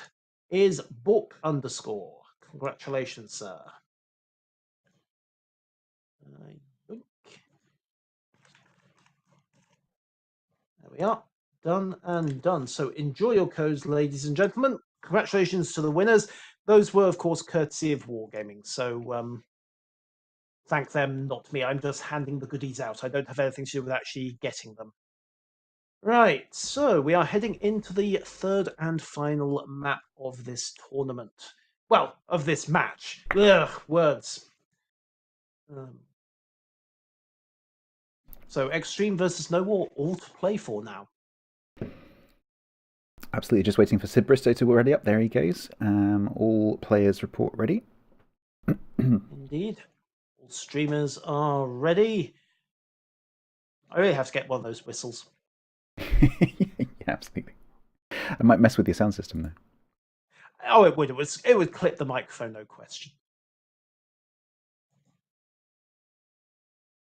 is book _. Congratulations, sir. There we are. Done and done. So enjoy your codes, ladies and gentlemen. Congratulations to the winners. Those were, of course, courtesy of Wargaming. So thank them, not me. I'm just handing the goodies out. I don't have anything to do with actually getting them. Right, so we are heading into the third and final map of this tournament. Well, of this match. Ugh, words. Um, so Extreme versus NOWAR, all to play for now. Absolutely, just waiting for Sid Bristow to ready up. There he goes. All players report ready. Indeed. All streamers are ready. I really have to get one of those whistles. Yeah, absolutely. I might mess with your sound system though. Oh, it would. It would clip the microphone, no question.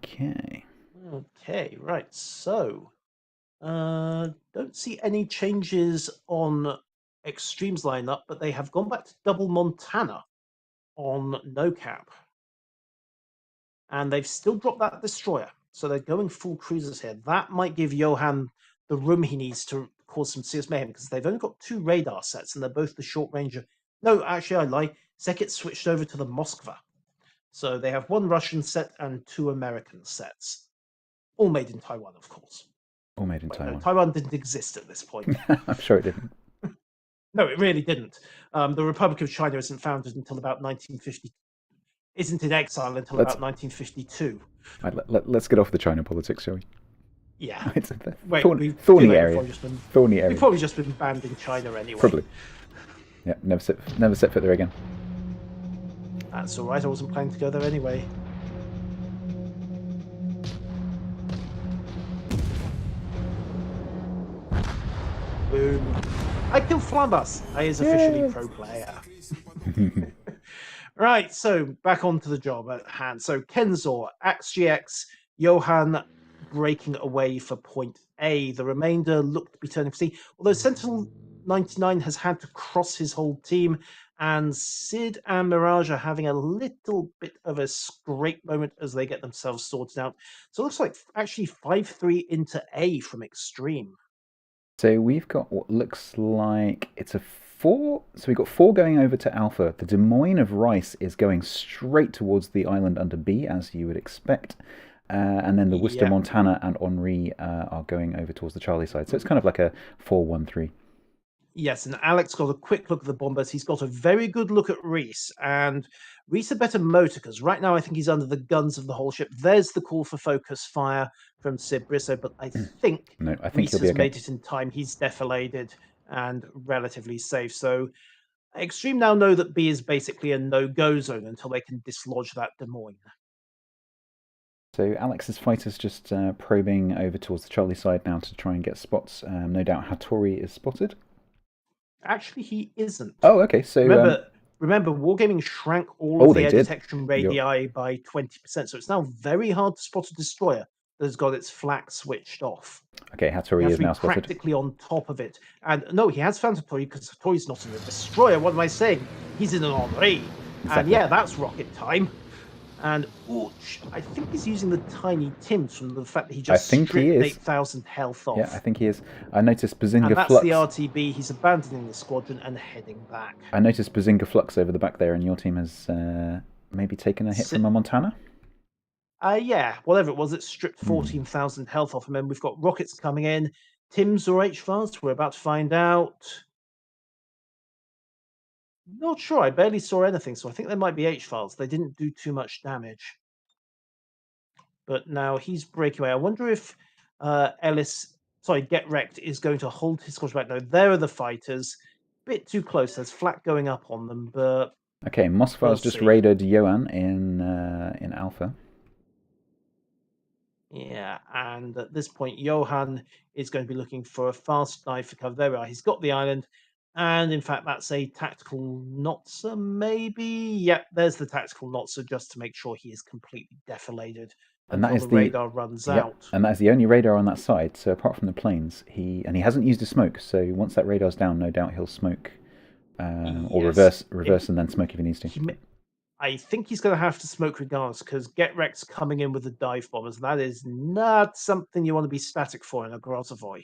Okay. Okay, right. So, don't see any changes on Extreme's lineup, but they have gone back to double Montana on no cap, and they've still dropped that destroyer. So they're going full cruisers here. That might give Johan the room he needs to cause some serious mayhem because they've only got 2 radar sets, and they're both the short ranger. No, actually, I lie. Sekit switched over to the Moskva. So they have 1 Russian set and 2 American sets, all made in Taiwan, of course. All made in Wait, no, Taiwan. Taiwan didn't exist at this point. I'm sure it didn't. No, it really didn't. The Republic of China isn't founded until about 1950. Isn't in exile until Let's about 1952. let's get off the China politics, shall we? Yeah. It's a Wait, we've thorny too late, area. We've Thorny area. probably just been banned in China anyway. Probably. Yeah, never set foot there again. That's all right. I wasn't planning to go there anyway. Boom. I killed Flambus. He is officially Yay. pro player. Right, so back onto the job at hand. So Kenzor, AXGX, Johan breaking away for point A. The remainder look to be turning for C. Although Sentinel 99 has had to cross his whole team, and Sid and Mirage are having a little bit of a scrape moment as they get themselves sorted out. So it looks like actually 5-3 into A from Extreme. So we've got what looks like it's a 4. So we've got 4 going over to Alpha. The Des Moines of Rice is going straight towards the island under B, as you would expect. And then the Worcester, Yep. Montana, and Henri are going over towards the Charlie side. So it's kind of like a 4-1-3. Yes, and Alex got a quick look at the bombers. He's got a very good look at Reese, and Reese a better motor because right now I think he's under the guns of the whole ship. There's the call for focus fire from Sid Bristow, but I think No, I think Reese he'll be has okay. made it in time. He's defilated and relatively safe. So Extreme now know that B is basically a no-go zone until they can dislodge that Des Moines. So Alex's fighters just probing over towards the Charlie side now to try and get spots. No doubt Hattori is spotted. Actually, he isn't. Oh, okay. So remember, Wargaming shrank all of the air did. detection radii by 20%, so it's now very hard to spot a destroyer that has got its flak switched off. Okay, You Hattori have is to be now spotted. practically on top of it. And no, he has found Hattori because Hattori's not in a destroyer. What am I saying? He's in an Henri. Exactly. And yeah, that's rocket time. And Ooch, I think he's using the tiny Tims from the fact that he just stripped 8,000 health off. Yeah, I think he is. I noticed Bazinga and that's Flux. the RTB. He's abandoning the squadron and heading back. I noticed Bazinga Flux over the back there, and your team has maybe taken a hit from a Montana? Yeah, whatever it was, it stripped 14,000 health off him, and we've got rockets coming in. Tims or HVARs, we're about to find out. Not sure, I barely saw anything, so I think they might be HVARs. They didn't do too much damage. But now he's breaking away. I wonder if Get Wrecked is going to hold his squadron back. No, there are the fighters. Bit too close. There's flak going up on them, but okay, Moskva's just raided Johan in Alpha. Yeah, and at this point, Johan is going to be looking for a fast dive for cover. There we are. He's got the island, and in fact, that's a tactical Notzer, maybe. Yep, there's the tactical Notzer, just to make sure he is completely defilated And that is the radar runs out. And that is the only radar on that side. So apart from the planes, he hasn't used a smoke. So once that radar's down, no doubt he'll smoke or reverse, and then smoke if he needs to. I think he's going to have to smoke regardless because Get Wreck's coming in with the dive bombers. And that is not something you want to be static for in a Grozavoy.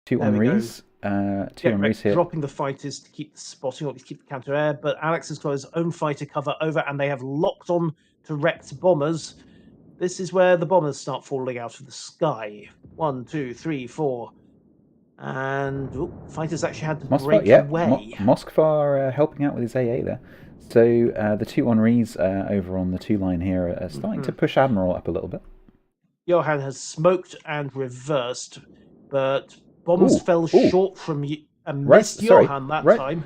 2 Henris. 2 Henris here. Dropping the fighters to keep the spotting or to keep the counter air, but Alex has got his own fighter cover over and they have locked on to wrecked bombers. This is where the bombers start falling out of the sky. 1, 2, 3, 4. And fighters actually had to Moskva, break yeah, away. Moskva helping out with his AA there. So the two Henris over on the 2 line here are starting to push Admiral up a little bit. Johan has smoked and reversed, but bombs Ooh, fell ooh. short from and Rice, missed sorry, Johan that right. time.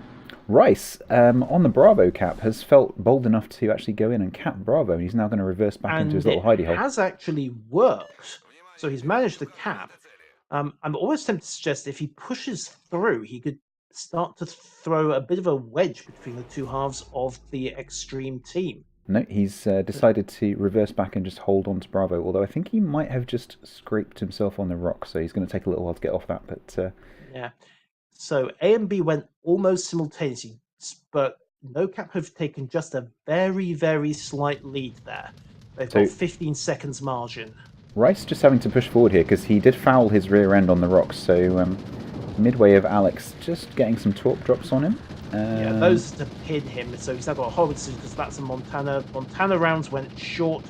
Rice, on the Bravo cap, has felt bold enough to actually go in and cap Bravo, and he's now going to reverse back into his little hidey hole. And it has actually worked. So he's managed the cap. I'm almost tempted to suggest if he pushes through, he could start to throw a bit of a wedge between the two halves of the Extreme team. No, he's decided to reverse back and just hold on to Bravo, although I think he might have just scraped himself on the rock, so he's going to take a little while to get off that. But yeah. So A and B went almost simultaneously, but NoCap have taken just a very, very slight lead there. They've got 15 seconds margin. Rice just having to push forward here because he did foul his rear end on the rocks, so midway of Alex just getting some torp drops on him. Yeah, those to pin him, so he's now got a horrible decision because that's a Montana. Montana rounds went short.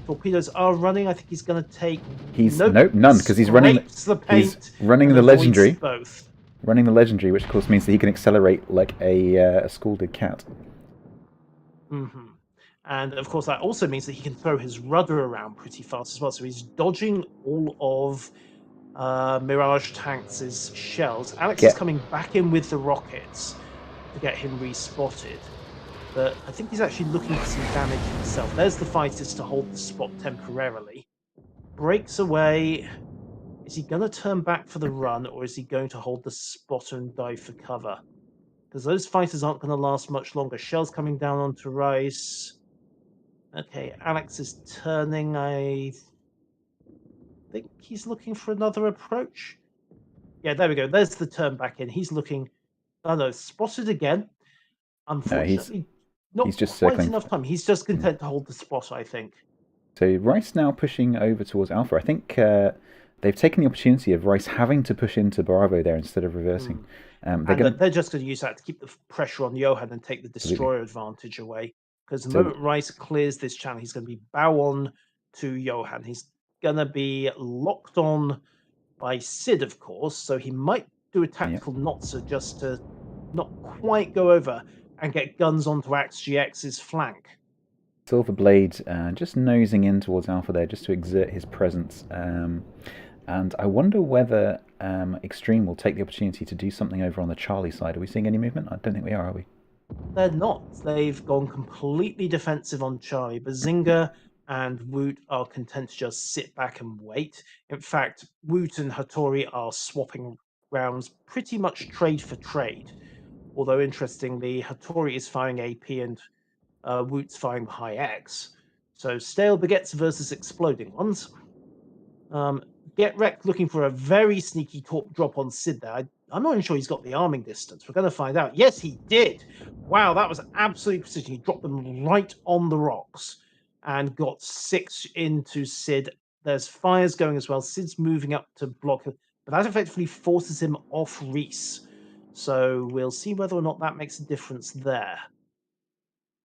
Torpedoes are running. I think he's going to take. Nope, none, because he's running the paint. He's running the legendary. Both. Running the legendary, which of course means that he can accelerate like a scalded cat. And of course, that also means that he can throw his rudder around pretty fast as well. So he's dodging all of Mirage Tanks' shells. Alex is coming back in with the rockets to get him respotted. But I think he's actually looking for some damage himself. There's the fighters to hold the spot temporarily. Breaks away. Is he going to turn back for the run, or is he going to hold the spot and dive for cover? Because those fighters aren't going to last much longer. Shells coming down onto Rice. Okay, Alex is turning. I think he's looking for another approach. Yeah, there we go. There's the turn back in. He's looking. Oh no, spotted again. Unfortunately, he's just quite enough time. He's just content to hold the spot, I think. So Rice now pushing over towards Alpha. I think they've taken the opportunity of Rice having to push into Bravo there instead of reversing. They're just going to use that to keep the pressure on Johan and take the destroyer advantage away. Because the moment Rice clears this channel, he's going to be bow on to Johan. He's going to be locked on by Sid, of course, so he might do a tactical knotzer just to not quite go over and get guns onto XGX's flank. Silverblade just nosing in towards Alpha there just to exert his presence. And I wonder whether Extreme will take the opportunity to do something over on the Charlie side. Are we seeing any movement? I don't think we are we? They're not. They've gone completely defensive on Charlie. Bazinga and Woot are content to just sit back and wait. In fact, Woot and Hattori are swapping rounds pretty much trade for trade. Although, interestingly, Hattori is firing AP and Woot's firing high X. So, stale baguettes versus exploding ones. Get Wrecked looking for a very sneaky torp drop on Sid there. I'm not even sure he's got the arming distance. We're going to find out. Yes, he did. Wow, that was absolute precision. He dropped them right on the rocks and got 6 into Sid. There's fires going as well. Sid's moving up to block, but that effectively forces him off Reese. So we'll see whether or not that makes a difference there.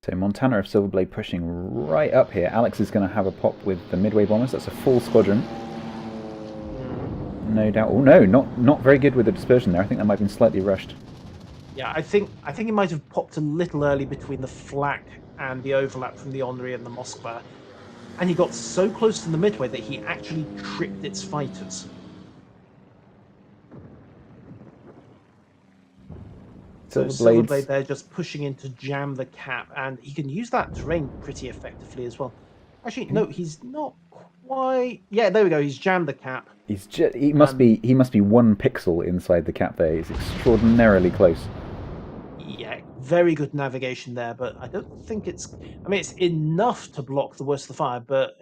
So Montana of Silverblade pushing right up here. Alex is going to have a pop with the midway bombers. That's a full squadron. No doubt. Oh no, not very good with the dispersion there. I think that might have been slightly rushed. Yeah, I think he might have popped a little early between the flak and the overlap from the Henri and the Moskva. And he got so close to the midway that he actually tripped its fighters. So Silverblade there just pushing in to jam the cap, and he can use that terrain pretty effectively as well. Actually, no, he's not quite. Yeah, there we go. He's jammed the cap. He must be 1 pixel inside the cap there. He's extraordinarily close. Yeah, very good navigation there, but I don't think it's. I mean, it's enough to block the worst of the fire, but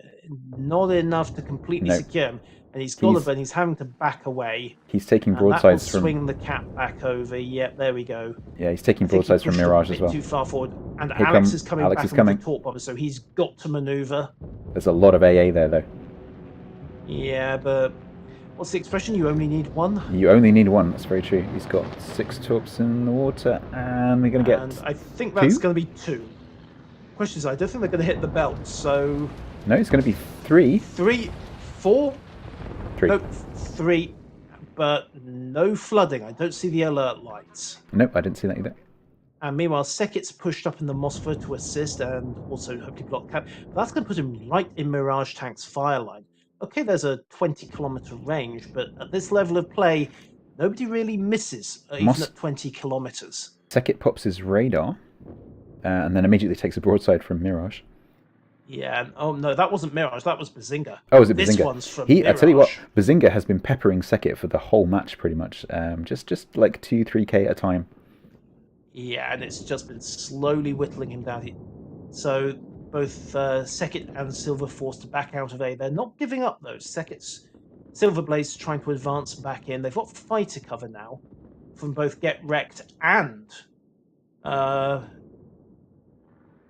not enough to completely secure him. And he's got it, but he's having to back away. He's taking broadsides from. Swing the cap back over. Yep, there we go. Yeah, he's taking broadsides from Mirage as well. Too far forward, and Alex is coming back with the torp bomber, so he's got to maneuver. There's a lot of AA there, though. Yeah, but what's the expression? You only need one. You only need one. That's very true. He's got 6 torps in the water, and they're going to get. And I think that's going to be 2. Question is, I don't think they're going to hit the belt. So. No, it's going to be 3. 3, 4. 3. No, 3, but no flooding. I don't see the alert lights. Nope, I didn't see that either. And meanwhile, Seket's pushed up in the Mossford to assist and also hopefully block cap. But that's going to put him right in Mirage Tank's fire line. Okay, there's a 20-kilometer range, but at this level of play, nobody really misses, even at 20 kilometers. Sekit pops his radar, and then immediately takes a broadside from Mirage. Yeah, oh no, that wasn't Mirage, that was Bazinga. Oh, was it Bazinga? This one's from Mirage. I tell you what, Bazinga has been peppering Sekit for the whole match, pretty much. Just like 2-3k at a time. Yeah, and it's just been slowly whittling him down. So both Sekit and Silver forced to back out of A. They're not giving up, though. Sekit's Silverblade's trying to advance back in. They've got fighter cover now from both Get Wrecked and...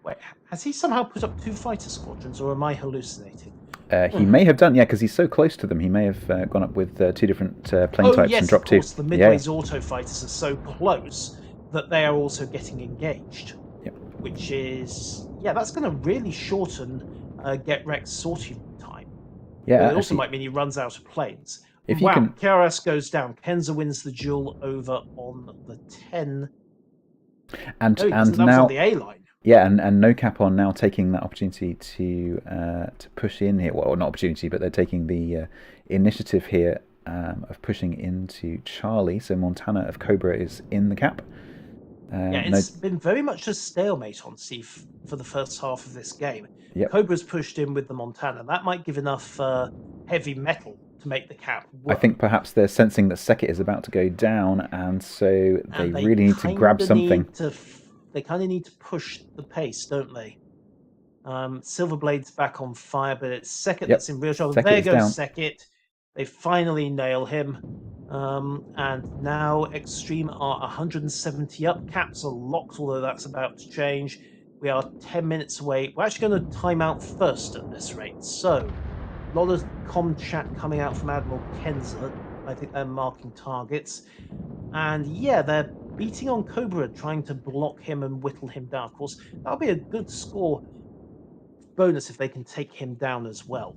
Wait, has he somehow put up 2 fighter squadrons, or am I hallucinating? He may have done, yeah, because he's so close to them. He may have gone up with 2 different plane types and dropped 2. Oh, yes, of course, the Midway's auto fighters are so close that they are also getting engaged. Yep. Which is, that's going to really shorten Get Wreck's sortie time. Yeah, it also might mean he runs out of planes. If wow, can... KRS goes down. Kenza wins the duel over on the 10. And that now was on the A line. Yeah, and No Cap on now taking that opportunity to push in here. Well, not opportunity, but they're taking the initiative here of pushing into Charlie. So Montana of Cobra is in the cap. It's been very much a stalemate on C for the first half of this game. Yep. Cobra's pushed in with the Montana. That might give enough heavy metal to make the cap work. I think perhaps they're sensing that Sekit is about to go down, and so they really need to grab something. They kind of need to push the pace, don't they? Silverblade's back on fire, but it's Sekit that's in real trouble. There goes Sekit. They finally nail him. And now Extreme are 170 up. Caps are locked, although that's about to change. We are 10 minutes away. We're actually going to time out first at this rate. So, a lot of comm chat coming out from Admiral Kenza. I think they're marking targets. And they're beating on Cobra, trying to block him and whittle him down. Of course, that'll be a good score bonus if they can take him down as well.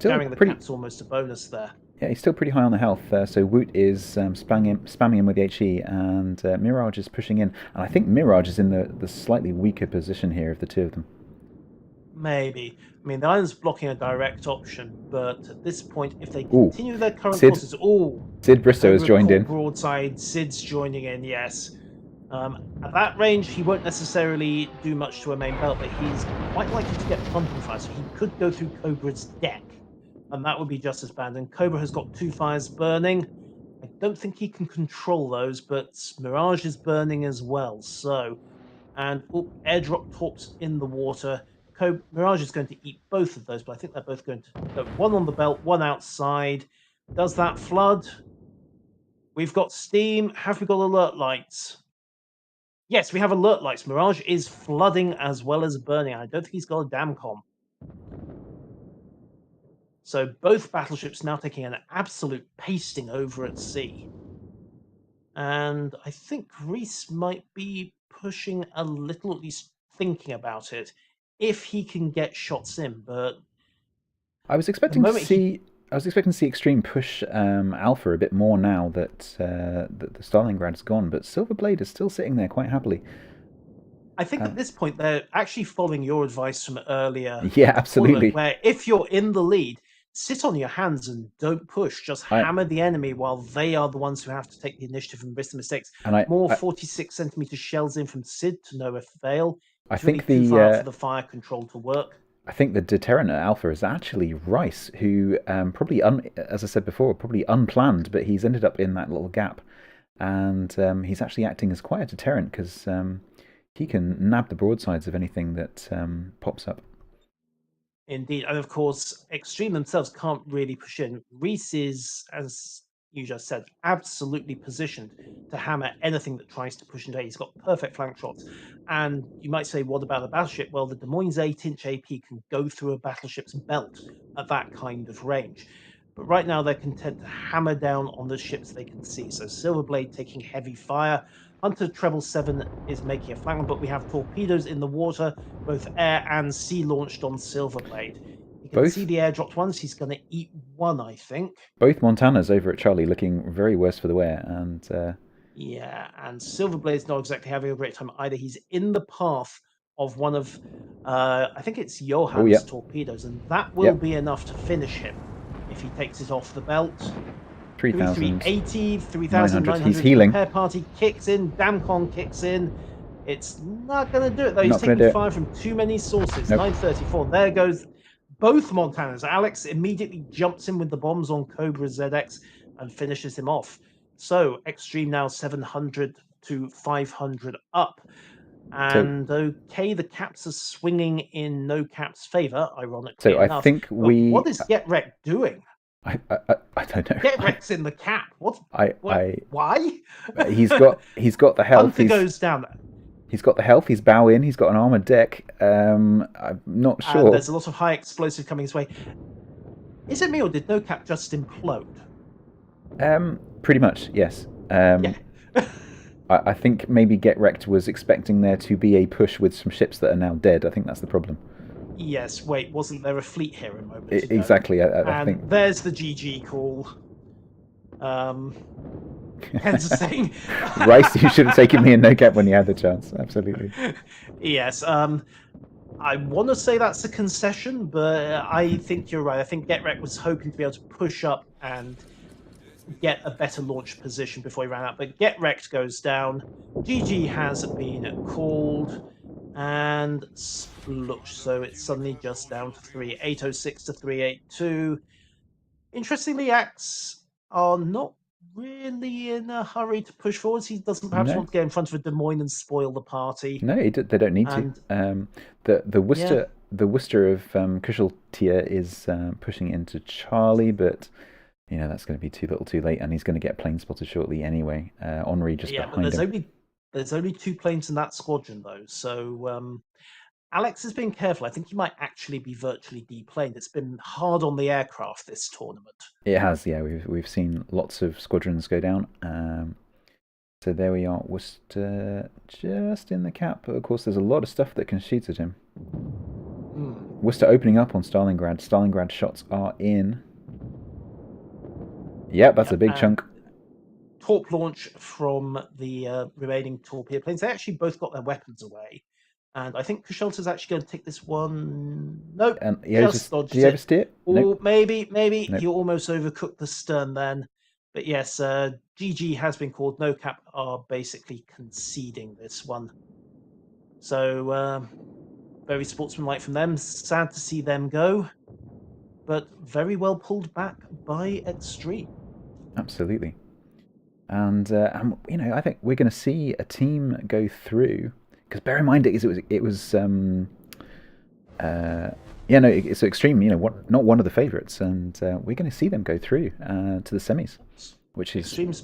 Carrying the cap's almost a bonus there. Yeah, he's still pretty high on the health. So Woot is spamming him with the HE, and Mirage is pushing in. And I think Mirage is in the slightly weaker position here of the two of them. Maybe. I mean, the island's blocking a direct option, but at this point, if they continue their current courses... Sid Bristow has joined in. Broadside, Sid's joining in, yes. At that range, he won't necessarily do much to a main belt, but he's quite likely to get pumping fire, so he could go through Cobra's deck, and that would be just as bad. And Cobra has got 2 fires burning. I don't think he can control those, but Mirage is burning as well, so... And airdrop torps in the water. Mirage is going to eat both of those, but I think they're both going to go one on the belt, one outside. Does that flood? We've got steam. Have we got alert lights? Yes, we have alert lights. Mirage is flooding as well as burning. I don't think he's got a dam comm. So both battleships now taking an absolute pasting over at sea. And I think Reese might be pushing a little, at least thinking about it, if he can get shots in. But I was expecting to see Extreme push Alpha a bit more now that the Stalingrad's gone, but Silverblade is still sitting there quite happily. I think at this point they're actually following your advice from earlier. Yeah, absolutely. Where if you're in the lead, sit on your hands and don't push. Just hammer the enemy while they are the ones who have to take the initiative and risk the mistakes. More 46-centimeter shells in from Sid to no avail. I think really too far for the fire control to work. I think the deterrent at Alpha is actually Rice, who probably, as I said before, probably unplanned, but he's ended up in that little gap. And he's actually acting as quite a deterrent because he can nab the broadsides of anything that pops up. Indeed. And of course, Extreme themselves can't really push in. Reese is, as you just said, absolutely positioned to hammer anything that tries to push into A. He's got perfect flank shots. And you might say, what about a battleship? Well, the Des Moines 8-inch AP can go through a battleship's belt at that kind of range. But right now, they're content to hammer down on the ships they can see. So Silverblade taking heavy fire. Hunter Treble 7 is making a flank, but we have torpedoes in the water, both air and sea launched on Silverblade. He can see the airdropped ones. He's going to eat one, I think. Both Montanas over at Charlie looking very worse for the wear, and yeah, and Silverblade's not exactly having a great time either. He's in the path of one of, I think it's Johan's torpedoes, and that will be enough to finish him if he takes it off the belt. 3,380, 3,900. He's healing. Repair party kicks in. Damcon kicks in. It's not going to do it, though. He's taking fire from too many sources. 934. There goes both Montanas. Alex immediately jumps in with the bombs on Cobra ZX and finishes him off. So Extreme now 700 to 500 up. And okay, the caps are swinging in No Cap's favor, ironically enough. I think what is Get Wrecked doing? I don't know. Get Wreck's in the cap. What? Why? He's got the health. Hunter goes down. He's got the health. He's bow in. He's got an armored deck. I'm not sure. And there's a lot of high explosive coming his way. Is it me or did No Cap just implode? Pretty much, yes. Yeah. I think maybe Get Wrecked was expecting there to be a push with some ships that are now dead. I think that's the problem. Yes, wait, wasn't there a fleet here a moment ago? Exactly, I think. There's the GG call. Hence saying... Rice, you should have taken me in No Cap when you had the chance, absolutely. Yes, I want to say that's a concession, but I think you're right. I think Get Wrecked was hoping to be able to push up and get a better launch position before he ran out. But Get Wrecked goes down. GG has been called and splush. So it's suddenly just down to 3. 806 to 382. Interestingly, Axe are not really in a hurry to push forwards. He doesn't perhaps want to get in front of a Des Moines and spoil the party. No, they don't need to. The Worcester of Kushal-Tia is pushing into Charlie, but you know that's going to be too little too late, and he's going to get plane spotted shortly anyway. Henri just behind him. There's only 2 planes in that squadron though, so Alex has been careful. I think he might actually be virtually deplaned. It's been hard on the aircraft this tournament. It has, yeah. We've seen lots of squadrons go down. So there we are. Worcester just in the cap, but of course there's a lot of stuff that can shoot at him. Worcester opening up on Stalingrad. Stalingrad shots are in. Yep, that's a big chunk. Torp launch from the remaining torpedo planes. They actually both got their weapons away. And I think Kushelta's actually going to take this one. Nope, just dodged it. Oversteer it? Nope. Maybe. Nope. You almost overcooked the stern then. But yes, GG has been called. No Cap are basically conceding this one. So, very sportsmanlike from them. Sad to see them go. But very well pulled back by Extreme. Absolutely. And you know, I think we're going to see a team go through. Because bear in mind, it's Extreme. You know, not one of the favourites, and we're going to see them go through to the semis, which is Extremes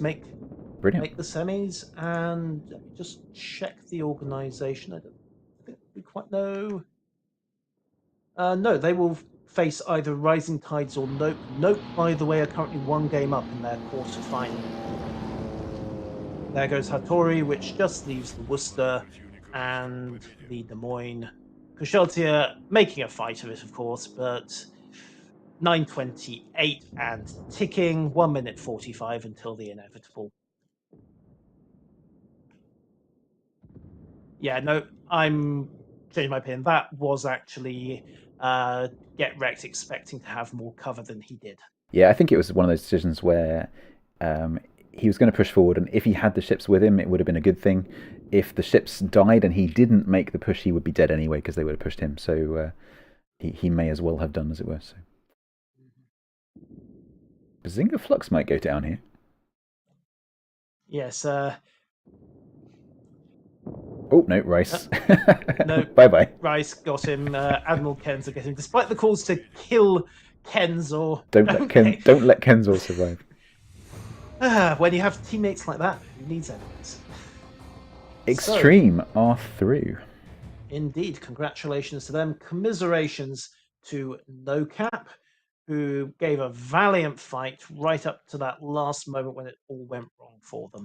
brilliant. Make the semis, and let me just check the organisation. I don't think we quite know. No, they will face either Rising Tides or Nope. Nope, by the way, are currently 1 game up in their quarter-final. There goes Hattori, which just leaves the Worcester and the Des Moines. Kusheltia making a fight of it, of course, but 9:28 and ticking, 1 minute 45 until the inevitable. Yeah, no, I'm changing my opinion. That was actually Get Wrecked expecting to have more cover than he did. Yeah, I think it was one of those decisions where he was going to push forward, and if he had the ships with him, it would have been a good thing. If the ships died and he didn't make the push, he would be dead anyway because they would have pushed him. So he may as well have done, as it were. So Bazinga Flux might go down here. Yes. Oh, no, Rice. No, bye-bye. Rice got him. Admiral Kenzo got him. Despite the calls to kill Kenzo. Don't let Kenzo survive. When you have teammates like that, who needs enemies? Extreme are through. Indeed. Congratulations to them. Commiserations to No Cap, who gave a valiant fight right up to that last moment when it all went wrong for them.